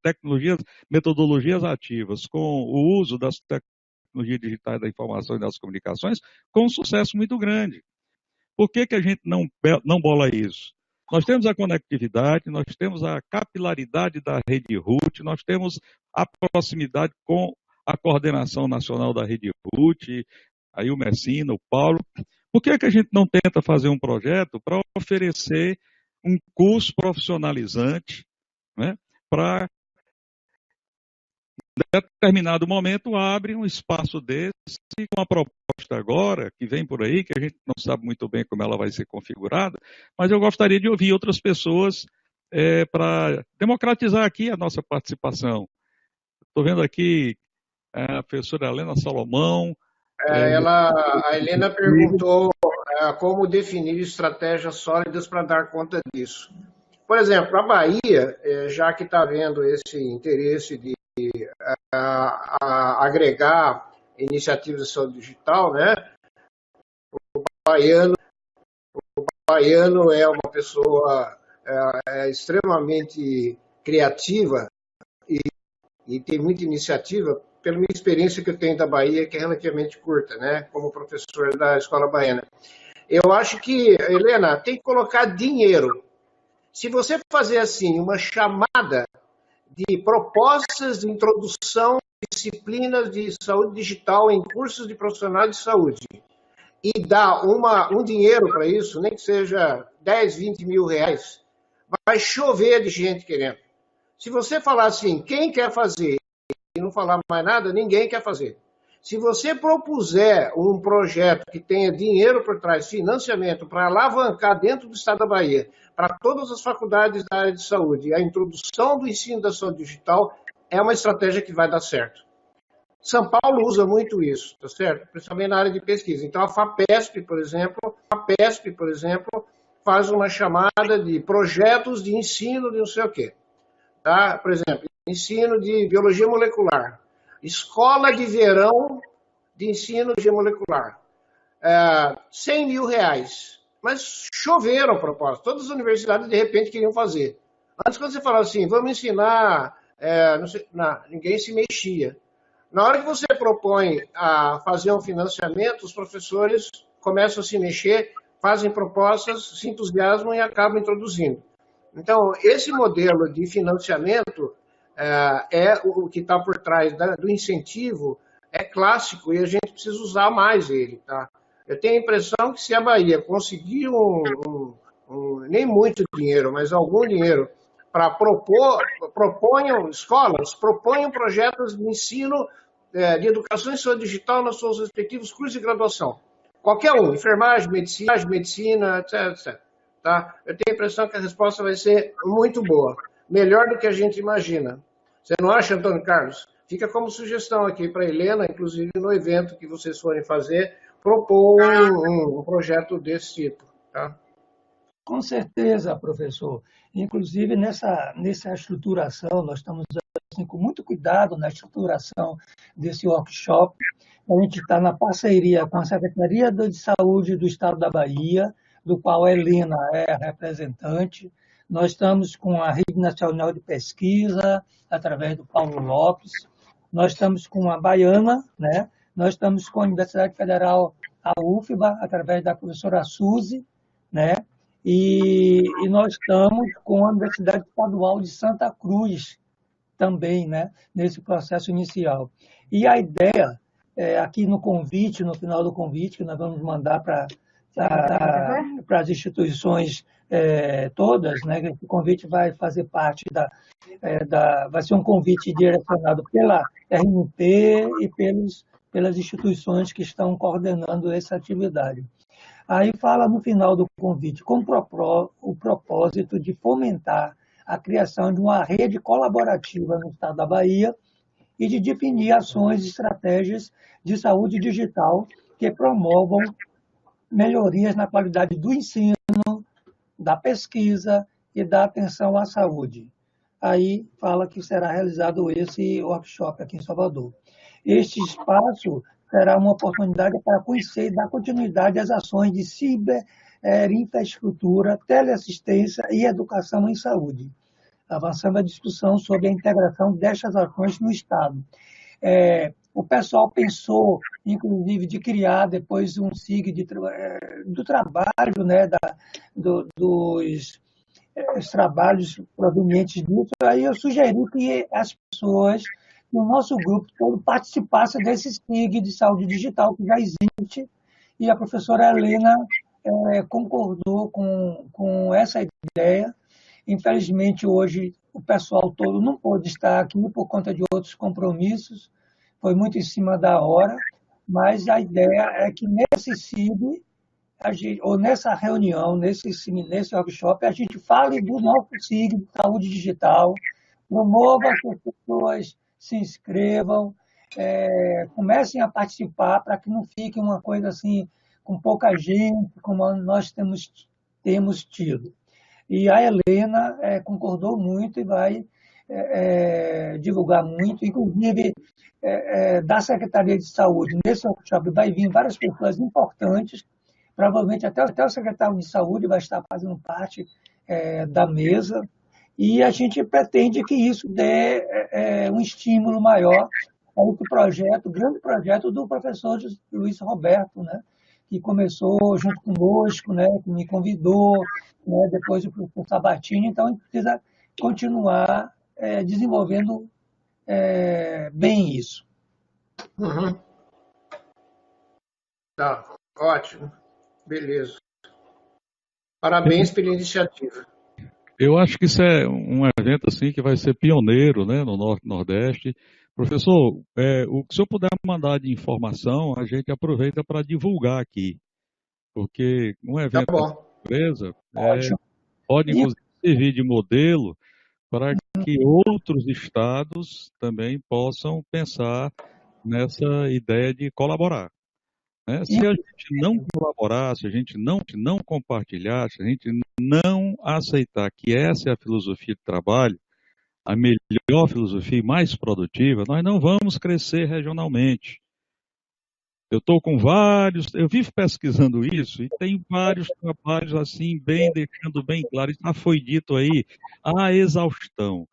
tecnologias, metodologias ativas, com o uso das tecnologias digitais da informação e das comunicações, com um sucesso muito grande. Por que a gente não bola isso? Nós temos a conectividade, nós temos a capilaridade da rede RUT, nós temos a proximidade com a coordenação nacional da rede RUT, aí o Messina, o Paulo. Por que a gente não tenta fazer um projeto para oferecer um curso profissionalizante, né, para em determinado momento abre um espaço desse, com uma proposta agora, que vem por aí, que a gente não sabe muito bem como ela vai ser configurada, mas eu gostaria de ouvir outras pessoas para democratizar aqui a nossa participação. Estou vendo aqui a professora Helena Salomão. A Helena perguntou como definir estratégias sólidas para dar conta disso. Por exemplo, a Bahia, já que está havendo esse interesse de agregar iniciativas de saúde digital, né? O baiano é uma pessoa extremamente criativa e tem muita iniciativa, pela minha experiência que eu tenho da Bahia, que é relativamente curta, né? Como professor da Escola Baiana. Eu acho que, Helena, tem que colocar dinheiro. Se você fazer assim, uma chamada de propostas de introdução de disciplinas de saúde digital em cursos de profissionais de saúde e dar um dinheiro para isso, nem que seja 10, 20 mil reais, vai chover de gente querendo. Se você falar assim, quem quer fazer e não falar mais nada, ninguém quer fazer. Se você propuser um projeto que tenha dinheiro por trás, financiamento, para alavancar dentro do estado da Bahia, para todas as faculdades da área de saúde, a introdução do ensino da saúde digital é uma estratégia que vai dar certo. São Paulo usa muito isso, tá certo? Principalmente na área de pesquisa. Então, a FAPESP, por exemplo, faz uma chamada de projetos de ensino de não sei o quê. Tá? Por exemplo, ensino de biologia molecular. Escola de verão de ensino de biologia molecular. 100 mil reais. Mas choveram propostas. Todas as universidades, de repente, queriam fazer. Antes, quando você falava assim, vamos ensinar, ninguém se mexia. Na hora que você propõe a fazer um financiamento, os professores começam a se mexer, fazem propostas, se entusiasmam e acabam introduzindo. Então, esse modelo de financiamento é o que está por trás do incentivo, é clássico e a gente precisa usar mais ele. Tá? Eu tenho a impressão que se a Bahia conseguir nem muito dinheiro, mas algum dinheiro, para proponham escolas, proponham projetos de ensino de educação em saúde digital nos seus respectivos cursos de graduação. Qualquer um, enfermagem, medicina, etc. Tá? Eu tenho a impressão que a resposta vai ser muito boa, melhor do que a gente imagina. Você não acha, Antônio Carlos? Fica como sugestão aqui para a Helena, inclusive no evento que vocês forem fazer, propor um projeto desse tipo. Tá? Com certeza, professor. Inclusive, nessa estruturação, nós estamos assim, com muito cuidado na estruturação desse workshop. A gente está na parceria com a Secretaria de Saúde do Estado da Bahia, do qual a Helena é a representante. Nós estamos com a Rede Nacional de Pesquisa, através do Paulo Lopes. Nós estamos com a Baiana, né? Nós estamos com a Universidade Federal, a UFBA, através da professora Suzy, né? E nós estamos com a Universidade Estadual de Santa Cruz também, né? Nesse processo inicial. E a ideia, aqui no convite, no final do convite, que nós vamos mandar para as instituições todas, né? Esse convite vai fazer parte vai ser um convite direcionado pela RNP e pelas instituições que estão coordenando essa atividade. Aí fala no final do convite com o propósito de fomentar a criação de uma rede colaborativa no estado da Bahia e de definir ações e estratégias de saúde digital que promovam melhorias na qualidade do ensino, da pesquisa e da atenção à saúde. Aí fala que será realizado esse workshop aqui em Salvador. Este espaço será uma oportunidade para conhecer e dar continuidade às ações de ciberinfraestrutura, teleassistência e educação em saúde, avançando a discussão sobre a integração destas ações no Estado. O pessoal pensou, inclusive, de criar depois um SIG do trabalho, né, dos trabalhos provenientes disso. Aí eu sugeri que as pessoas, o nosso grupo todo, participasse desse SIG de saúde digital que já existe, e a professora Helena concordou com essa ideia. Infelizmente, hoje, o pessoal todo não pôde estar aqui por conta de outros compromissos, foi muito em cima da hora, mas a ideia é que nesse SIG, ou nessa reunião, nesse workshop, a gente fale do nosso SIG de saúde digital, promova que as pessoas se inscrevam, comecem a participar para que não fique uma coisa assim com pouca gente, como nós temos tido. E a Helena concordou muito e vai divulgar muito, inclusive da Secretaria de Saúde. Nesse workshop vai vir várias pessoas importantes, provavelmente até o secretário de Saúde vai estar fazendo parte da mesa, e a gente pretende que isso dê um estímulo maior a outro projeto, grande projeto do professor Luiz Roberto, né, que começou junto conosco, né, que me convidou, né, depois o professor Sabatini. Então a gente precisa continuar desenvolvendo bem isso. Uhum. Tá, ótimo. Beleza. Parabéns pela iniciativa. Eu acho que isso é um evento assim que vai ser pioneiro, né, no Norte e Nordeste. Professor, o que o senhor puder mandar de informação, a gente aproveita para divulgar aqui, porque um evento de surpresa pode inclusive servir de modelo para que outros estados também possam pensar nessa ideia de colaborar. Né? Se a gente não colaborar, se a gente não compartilhar, se a gente não aceitar que essa é a filosofia de trabalho, a melhor filosofia e mais produtiva, nós não vamos crescer regionalmente. Eu vivo pesquisando isso e tem vários trabalhos assim, deixando bem claro, isso já foi dito aí, a exaustão.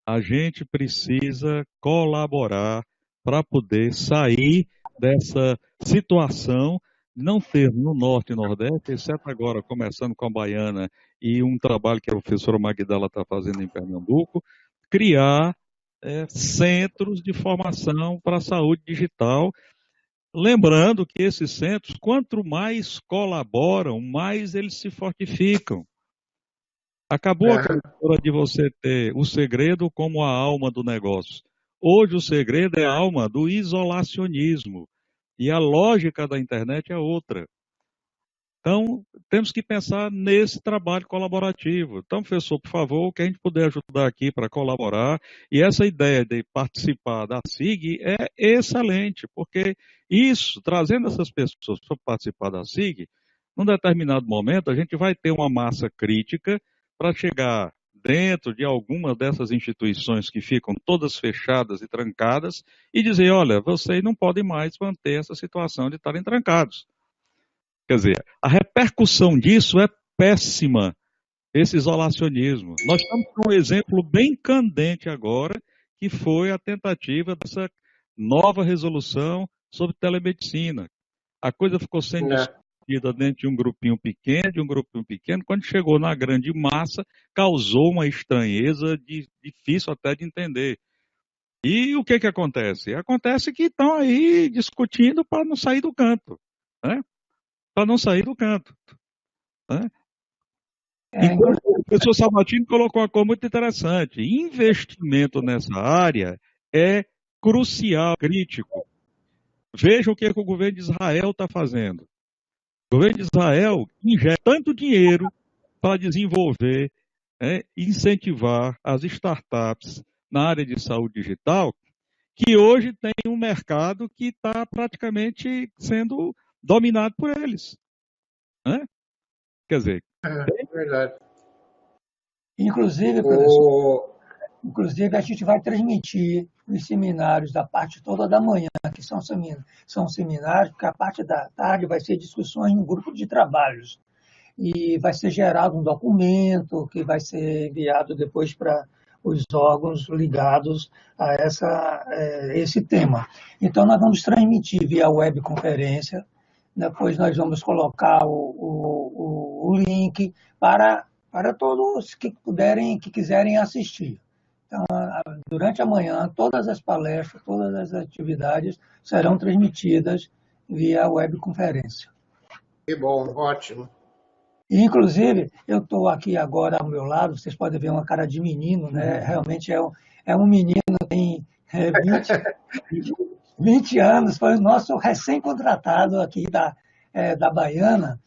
A gente precisa colaborar para poder sair dessa situação, não ter no Norte e Nordeste, exceto agora, começando com a Baiana e um trabalho que a professora Magdala está fazendo em Pernambuco, criar centros de formação para a saúde digital. Lembrando que esses centros, quanto mais colaboram, mais eles se fortificam. Acabou aquela história de você ter o segredo como a alma do negócio. Hoje o segredo é a alma do isolacionismo. E a lógica da internet é outra. Então, temos que pensar nesse trabalho colaborativo. Então, professor, por favor, o que a gente puder ajudar aqui para colaborar. E essa ideia de participar da SIG é excelente, porque isso, trazendo essas pessoas para participar da SIG, num determinado momento, a gente vai ter uma massa crítica para chegar dentro de alguma dessas instituições que ficam todas fechadas e trancadas e dizer, olha, vocês não podem mais manter essa situação de estarem trancados. Quer dizer, a repercussão disso é péssima, esse isolacionismo. Nós estamos com um exemplo bem candente agora, que foi a tentativa dessa nova resolução sobre telemedicina. A coisa ficou sendo discutida dentro de um grupinho pequeno, quando chegou na grande massa, causou uma estranheza difícil até de entender. E o que acontece? Acontece que estão aí discutindo para não sair do canto, né? Para não sair do canto. Né? O professor Sabatini colocou uma coisa muito interessante. Investimento nessa área é crucial, crítico. Vejam o que o governo de Israel está fazendo. O governo de Israel injeta tanto dinheiro para desenvolver, incentivar as startups na área de saúde digital, que hoje tem um mercado que está praticamente sendo dominado por eles. Né? Quer dizer... É verdade. Inclusive, professor, a gente vai transmitir os seminários da parte toda da manhã, que são seminários, porque a parte da tarde vai ser discussões em um grupo de trabalhos. E vai ser gerado um documento que vai ser enviado depois para os órgãos ligados a esse tema. Então, nós vamos transmitir via webconferência. Depois nós vamos colocar o link para todos que quiserem assistir. Então, durante a manhã, todas as palestras, todas as atividades serão transmitidas via webconferência. Que bom, ótimo. E, inclusive, eu estou aqui agora ao meu lado, vocês podem ver uma cara de menino, né? Realmente é um menino, tem 20 anos, foi o nosso recém-contratado aqui da Baiana,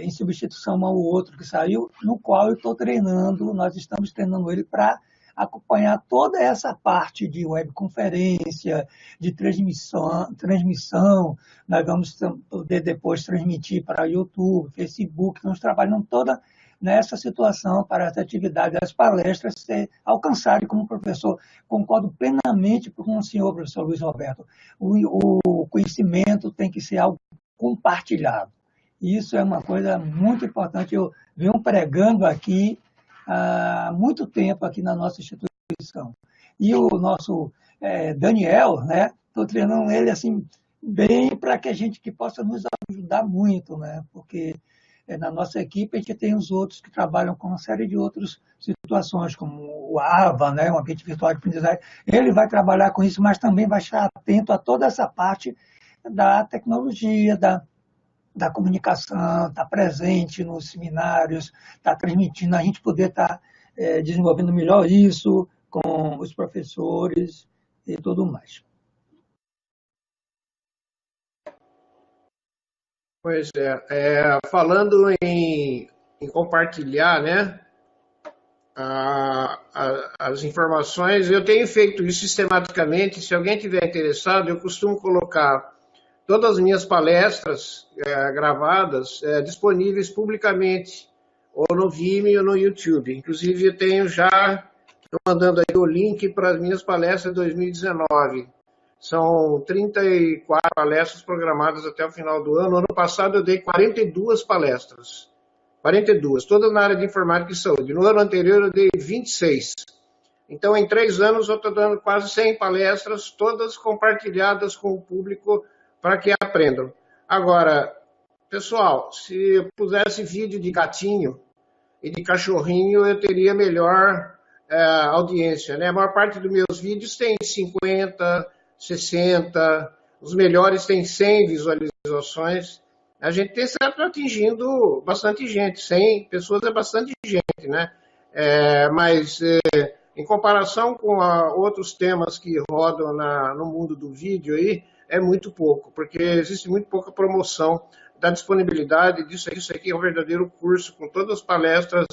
em substituição ao outro que saiu, no qual eu estou treinando, nós estamos treinando ele para acompanhar toda essa parte de webconferência, de transmissão. Nós vamos poder depois transmitir para YouTube, Facebook, estamos trabalhando toda nessa situação para as atividades, as palestras ser alcançarem como professor. Concordo plenamente com o senhor, professor Luiz Roberto. O conhecimento tem que ser algo compartilhado. Isso é uma coisa muito importante. Eu venho pregando aqui há muito tempo aqui na nossa instituição. E o nosso Daniel, né? Estou treinando ele assim bem para que a gente que possa nos ajudar muito, né? Porque na nossa equipe a gente tem os outros que trabalham com uma série de outras situações, como o AVA, né? Um ambiente virtual de aprendizagem. Ele vai trabalhar com isso, mas também vai estar atento a toda essa parte da tecnologia, da comunicação, estar presente nos seminários, estar transmitindo, a gente poder estar desenvolvendo melhor isso com os professores e tudo mais. Pois falando em compartilhar, né, as informações, eu tenho feito isso sistematicamente. Se alguém tiver interessado, eu costumo colocar todas as minhas palestras gravadas disponíveis publicamente, ou no Vimeo ou no YouTube. Inclusive, eu tenho já, estou mandando aí o link para as minhas palestras de 2019. São 34 palestras programadas até o final do ano. Ano passado eu dei 42 palestras. 42, todas na área de informática e saúde. No ano anterior eu dei 26. Então, em 3 anos eu estou dando quase 100 palestras, todas compartilhadas com o público para que aprendam. Agora, pessoal, se eu pusesse vídeo de gatinho e de cachorrinho, eu teria melhor audiência, né? A maior parte dos meus vídeos tem 50, 60, os melhores têm 100 visualizações. A gente tem certo atingindo bastante gente, 100 pessoas é bastante gente. né? Mas em comparação com outros temas que rodam no mundo do vídeo aí, é muito pouco, porque existe muito pouca promoção da disponibilidade disso aqui é um verdadeiro curso com todas as palestras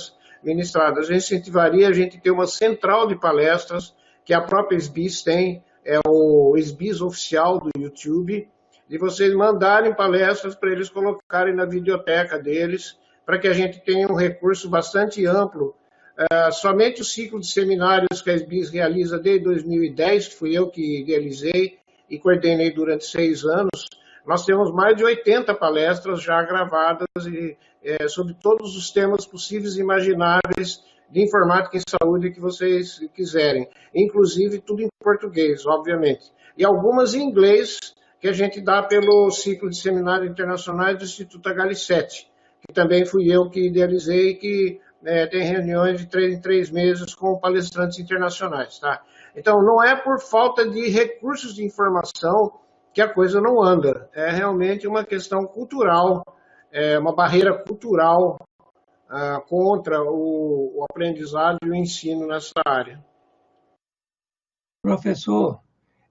ministradas. A gente incentivaria a gente ter uma central de palestras que a própria SBIS tem, é o SBIS oficial do YouTube, de vocês mandarem palestras para eles colocarem na videoteca deles, para que a gente tenha um recurso bastante amplo. Somente o ciclo de seminários que a SBIS realiza desde 2010, que fui eu que idealizei e coordenei durante 6 anos, nós temos mais de 80 palestras já gravadas sobre todos os temas possíveis e imagináveis de informática em saúde que vocês quiserem, inclusive tudo em português, obviamente. E algumas em inglês, que a gente dá pelo ciclo de seminários internacionais do Instituto HL7, que também fui eu que idealizei, que tem reuniões de 3 em 3 meses com palestrantes internacionais. Tá? Então, não é por falta de recursos de informação que a coisa não anda. É realmente uma questão cultural, uma barreira cultural contra o aprendizado e o ensino nessa área. Professor,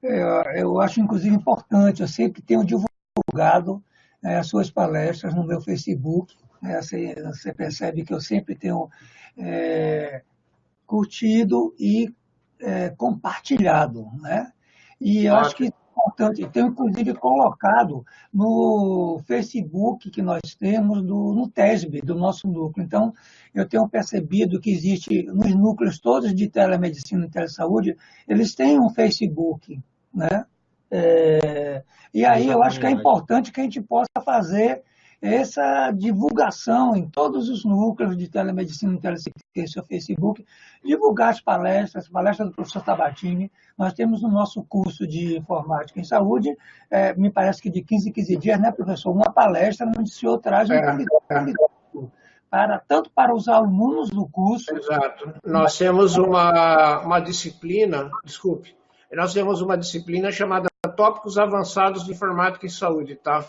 eu acho inclusive importante, eu sempre tenho divulgado as suas palestras no meu Facebook, você percebe que eu sempre tenho curtido e compartilhado, né? E eu acho que é importante, tenho inclusive colocado no Facebook que nós temos, no TESB, do nosso núcleo. Então, eu tenho percebido que existe, nos núcleos todos de telemedicina e telesaúde, eles têm um Facebook, né? E aí eu acho que é importante que a gente possa fazer essa divulgação em todos os núcleos de telemedicina e teleassistência, Facebook, divulgar as palestras do professor Sabatini. Nós temos no nosso curso de informática em saúde, me parece que de 15 em 15 dias, né, professor? Uma palestra onde o senhor traz um convidado, tanto para os alunos do curso. Exato. Nós temos uma disciplina, nós temos uma disciplina chamada Tópicos Avançados de Informática em Saúde, tá?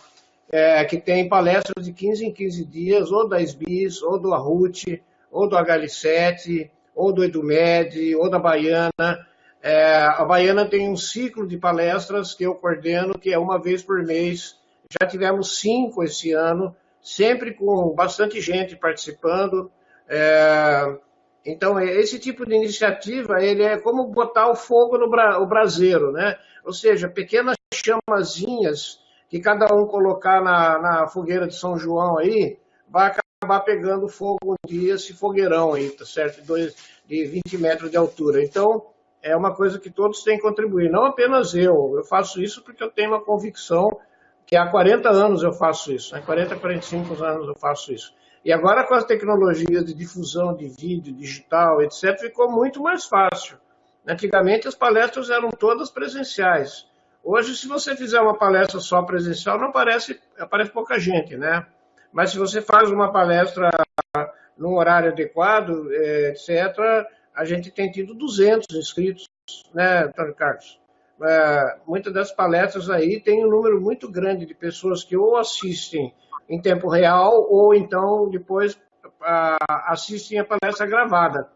Que tem palestras de 15 em 15 dias, ou da SBIS, ou do ARUT, ou do HL7, ou do EduMed, ou da Baiana. A Baiana tem um ciclo de palestras que eu coordeno, que é uma vez por mês. Já tivemos 5 esse ano, sempre com bastante gente participando. Então, esse tipo de iniciativa, ele é como botar o fogo no braseiro, né? Ou seja, pequenas chamazinhas que cada um colocar na fogueira de São João aí, vai acabar pegando fogo um dia, esse fogueirão aí, tá certo? De 20 metros de altura. Então, é uma coisa que todos têm que contribuir. Não apenas eu faço isso porque eu tenho uma convicção que há 40 anos eu faço isso, né? 40, 45 anos eu faço isso. E agora com as tecnologias de difusão de vídeo, digital, etc., ficou muito mais fácil. Antigamente as palestras eram todas presenciais. Hoje, se você fizer uma palestra só presencial, não aparece pouca gente, né? Mas se você faz uma palestra num horário adequado, etc., a gente tem tido 200 inscritos, né, Antônio Carlos? Muitas das palestras aí tem um número muito grande de pessoas que ou assistem em tempo real ou então depois assistem a palestra gravada.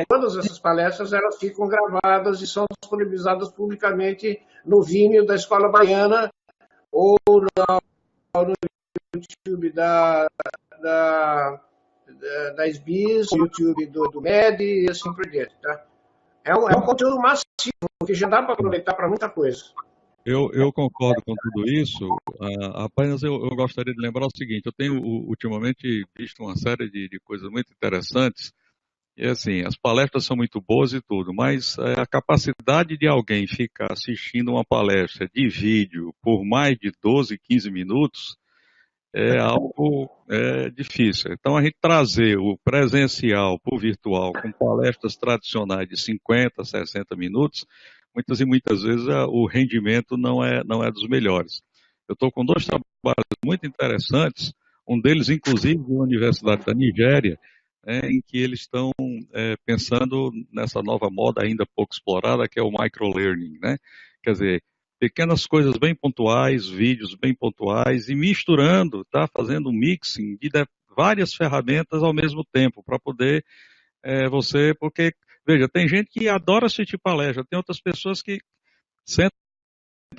Todas essas palestras elas ficam gravadas e são disponibilizadas publicamente no Vimeo da Escola Baiana ou no YouTube da SBIS, no YouTube do MED e assim por diante. Tá? É um conteúdo massivo que já dá para aproveitar para muita coisa. Eu concordo com tudo isso, apenas eu gostaria de lembrar o seguinte, eu tenho ultimamente visto uma série de coisas muito interessantes. E assim, as palestras são muito boas e tudo, mas a capacidade de alguém ficar assistindo uma palestra de vídeo por mais de 12, 15 minutos é algo difícil. Então a gente trazer o presencial para o virtual com palestras tradicionais de 50, 60 minutos, muitas e muitas vezes o rendimento não é dos melhores. Eu estou com 2 trabalhos muito interessantes, um deles inclusive na Universidade da Nigéria, em que eles estão pensando nessa nova moda ainda pouco explorada, que é o microlearning, né? Quer dizer, pequenas coisas bem pontuais, vídeos bem pontuais, e misturando, tá? Fazendo um mixing de várias ferramentas ao mesmo tempo para poder porque, veja, tem gente que adora assistir palestra, tem outras pessoas que sentam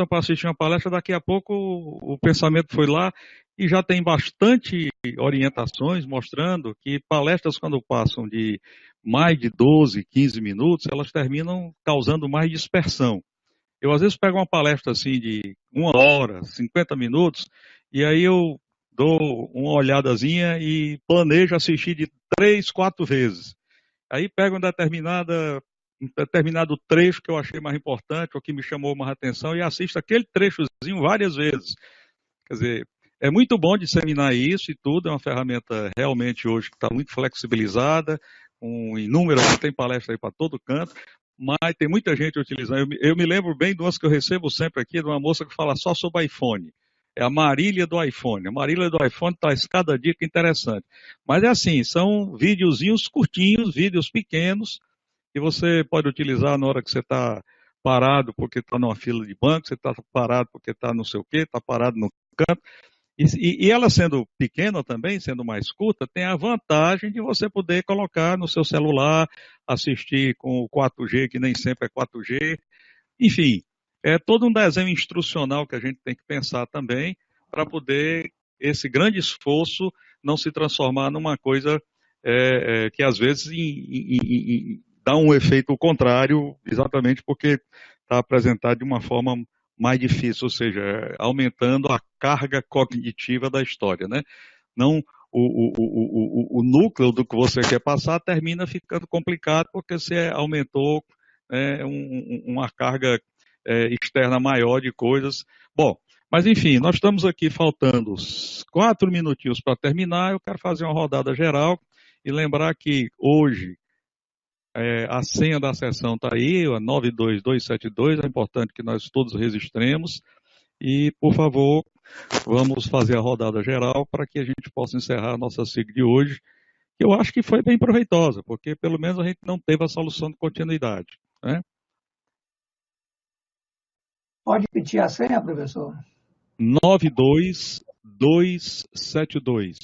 para assistir uma palestra, daqui a pouco o pensamento foi lá e já tem bastante orientações mostrando que palestras, quando passam de mais de 12, 15 minutos, elas terminam causando mais dispersão. Eu, às vezes, pego uma palestra assim de 1 hora, 50 minutos, e aí eu dou uma olhadazinha e planejo assistir de 3, 4 vezes. Aí pego um determinado trecho que eu achei mais importante, ou que me chamou mais atenção, e assisto aquele trechozinho várias vezes. Quer dizer, é muito bom disseminar isso e tudo, é uma ferramenta realmente hoje que está muito flexibilizada, com inúmeras, tem palestra aí para todo canto, mas tem muita gente utilizando. Eu me lembro bem de umas que eu recebo sempre aqui, de uma moça que fala só sobre iPhone. É a Marília do iPhone. A Marília do iPhone traz cada dica interessante. Mas é assim, são videozinhos curtinhos, vídeos pequenos, que você pode utilizar na hora que você está parado porque está numa fila de banco, você está parado porque está não sei o quê, está parado no canto. E ela sendo pequena também, sendo mais curta, tem a vantagem de você poder colocar no seu celular, assistir com o 4G, que nem sempre é 4G. Enfim, é todo um desenho instrucional que a gente tem que pensar também para poder esse grande esforço não se transformar numa coisa que às vezes dá um efeito contrário, exatamente porque está apresentado de uma forma mais difícil, ou seja, aumentando a carga cognitiva da história, né? Não o núcleo do que você quer passar termina ficando complicado porque você aumentou uma carga externa maior de coisas. Bom, mas enfim, nós estamos aqui faltando 4 minutinhos para terminar. Eu quero fazer uma rodada geral e lembrar que hoje a senha da sessão está aí, a 92272, é importante que nós todos registremos. E, por favor, vamos fazer a rodada geral para que a gente possa encerrar a nossa SIG de hoje, que eu acho que foi bem proveitosa, porque pelo menos a gente não teve a solução de continuidade, né? Pode repetir a senha, professor? 92272.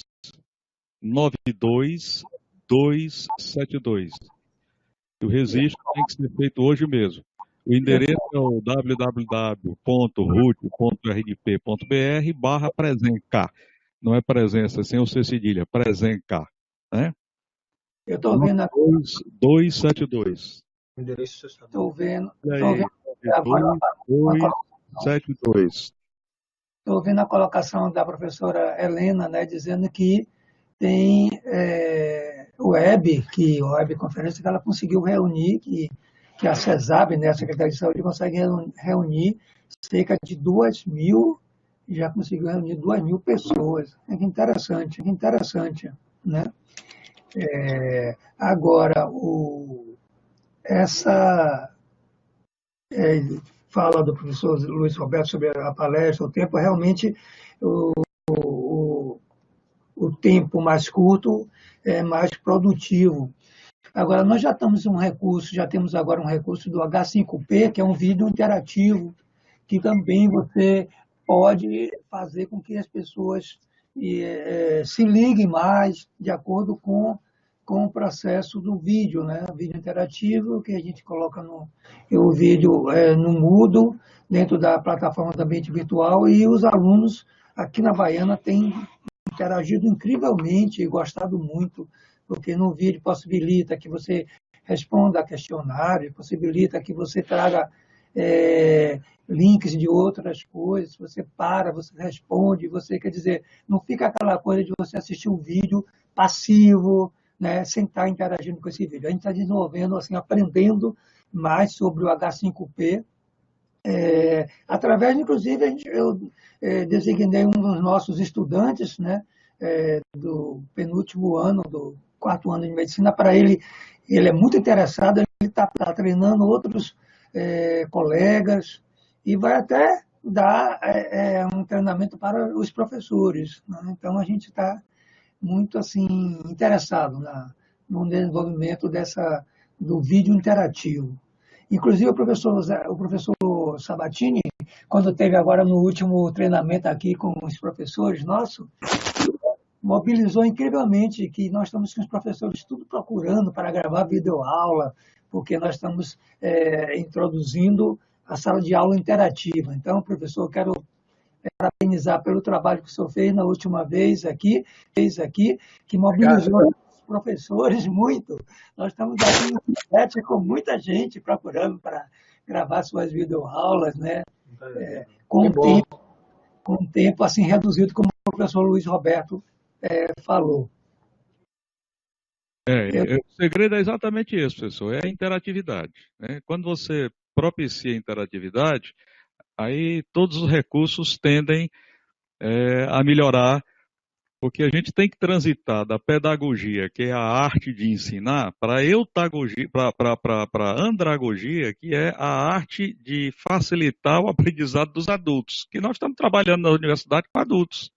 92272. O registro tem que ser feito hoje mesmo. O endereço é o www.root.rdp.br/presencar. Não é presença, sem o C cedilha, presencar, né? Eu estou vendo aqui. 272. Estou vendo. Agora, 272. Estou vendo a colocação da professora Helena, né, dizendo que tem webconferência que ela conseguiu reunir, que a CESAB, né, a Secretaria de Saúde, consegue reunir cerca de 2.000, já conseguiu reunir 2.000 pessoas. É interessante, né? Agora, essa fala do professor Luiz Roberto sobre a palestra, o tempo, realmente o tempo mais curto é mais produtivo. Agora, nós já temos agora um recurso do H5P, que é um vídeo interativo, que também você pode fazer com que as pessoas se liguem mais de acordo com o processo do vídeo, né? O vídeo interativo, que a gente coloca o vídeo no Moodle, dentro da plataforma do ambiente virtual, e os alunos aqui na Baiana têm interagido incrivelmente e gostado muito, porque no vídeo possibilita que você responda a questionário, possibilita que você traga links de outras coisas, você responde, quer dizer, não fica aquela coisa de você assistir um vídeo passivo, né, sem estar interagindo com esse vídeo. A gente está desenvolvendo, assim, aprendendo mais sobre o H5P, através, inclusive, eu designei um dos nossos estudantes, né, do penúltimo ano, do 4º ano de medicina, para ele é muito interessado, ele está treinando outros colegas e vai até dar um treinamento para os professores, né? Então, a gente está muito assim interessado no desenvolvimento do vídeo interativo. Inclusive, o professor Sabatini, quando teve agora no último treinamento aqui com os professores nossos, mobilizou incrivelmente, que nós estamos com os professores tudo procurando para gravar videoaula, porque nós estamos introduzindo a sala de aula interativa. Então, professor, eu quero parabenizar pelo trabalho que o senhor fez na última vez aqui, que mobilizou os professores muito. Nós estamos aqui no chat com muita gente procurando para gravar suas videoaulas, né? Com um tempo assim reduzido, como o professor Luiz Roberto falou. O segredo é exatamente isso, professor, é a interatividade, né? Quando você propicia interatividade, aí todos os recursos tendem a melhorar, porque a gente tem que transitar da pedagogia, que é a arte de ensinar, para a eutagogia, para a andragogia, que é a arte de facilitar o aprendizado dos adultos, que nós estamos trabalhando na universidade com adultos,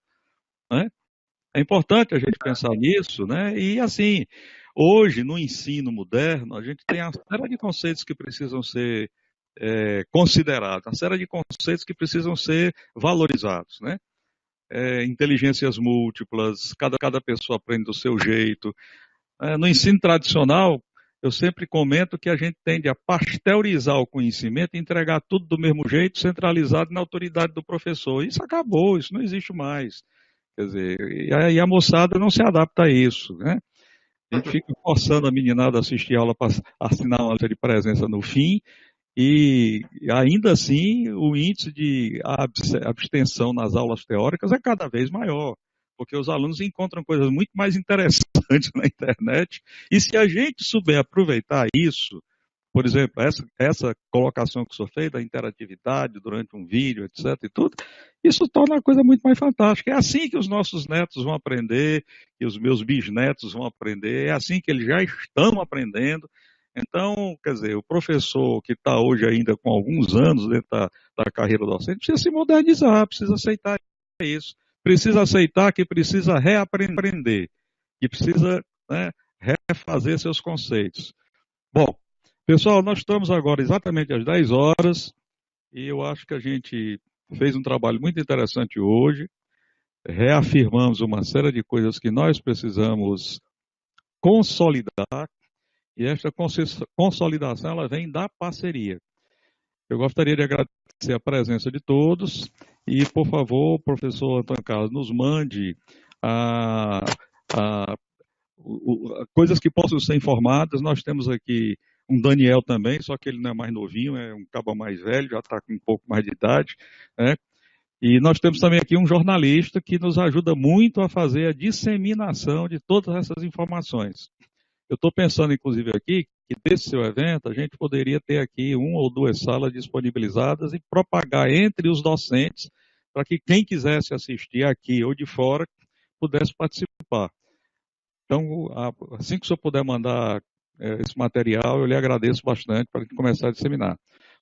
né? É importante a gente pensar nisso, né? E assim, hoje no ensino moderno, a gente tem uma série de conceitos que precisam ser considerados, uma série de conceitos que precisam ser valorizados, né? Inteligências múltiplas, cada pessoa aprende do seu jeito. No ensino tradicional, eu sempre comento que a gente tende a pasteurizar o conhecimento e entregar tudo do mesmo jeito, centralizado na autoridade do professor. Isso acabou, isso não existe mais. Quer dizer, e a moçada não se adapta a isso, né? A gente fica forçando a meninada a assistir a aula para assinar uma lista de presença no fim, e ainda assim o índice de abstenção nas aulas teóricas é cada vez maior, porque os alunos encontram coisas muito mais interessantes na internet, e se a gente souber aproveitar isso, por exemplo, essa colocação que o senhor fez da interatividade durante um vídeo, etc. e tudo, isso torna a coisa muito mais fantástica. É assim que os nossos netos vão aprender, que os meus bisnetos vão aprender, é assim que eles já estão aprendendo. Então, quer dizer, o professor que está hoje ainda com alguns anos dentro da carreira docente precisa se modernizar, precisa aceitar isso, precisa aceitar que precisa reaprender, que precisa, né, refazer seus conceitos. Bom, pessoal, nós estamos agora exatamente às 10 horas e eu acho que a gente fez um trabalho muito interessante hoje, reafirmamos uma série de coisas que nós precisamos consolidar, e esta consolidação ela vem da parceria. Eu gostaria de agradecer a presença de todos e, por favor, professor Antônio Carlos, nos mande coisas que possam ser informadas. Nós temos aqui um Daniel também, só que ele não é mais novinho, é um cabo mais velho, já está com um pouco mais de idade, né? E nós temos também aqui um jornalista que nos ajuda muito a fazer a disseminação de todas essas informações. Eu estou pensando, inclusive, aqui, que desse seu evento a gente poderia ter aqui 1 ou 2 salas disponibilizadas e propagar entre os docentes para que quem quisesse assistir aqui ou de fora pudesse participar. Então, assim que o senhor puder mandar esse material, eu lhe agradeço bastante para a gente começar a disseminar.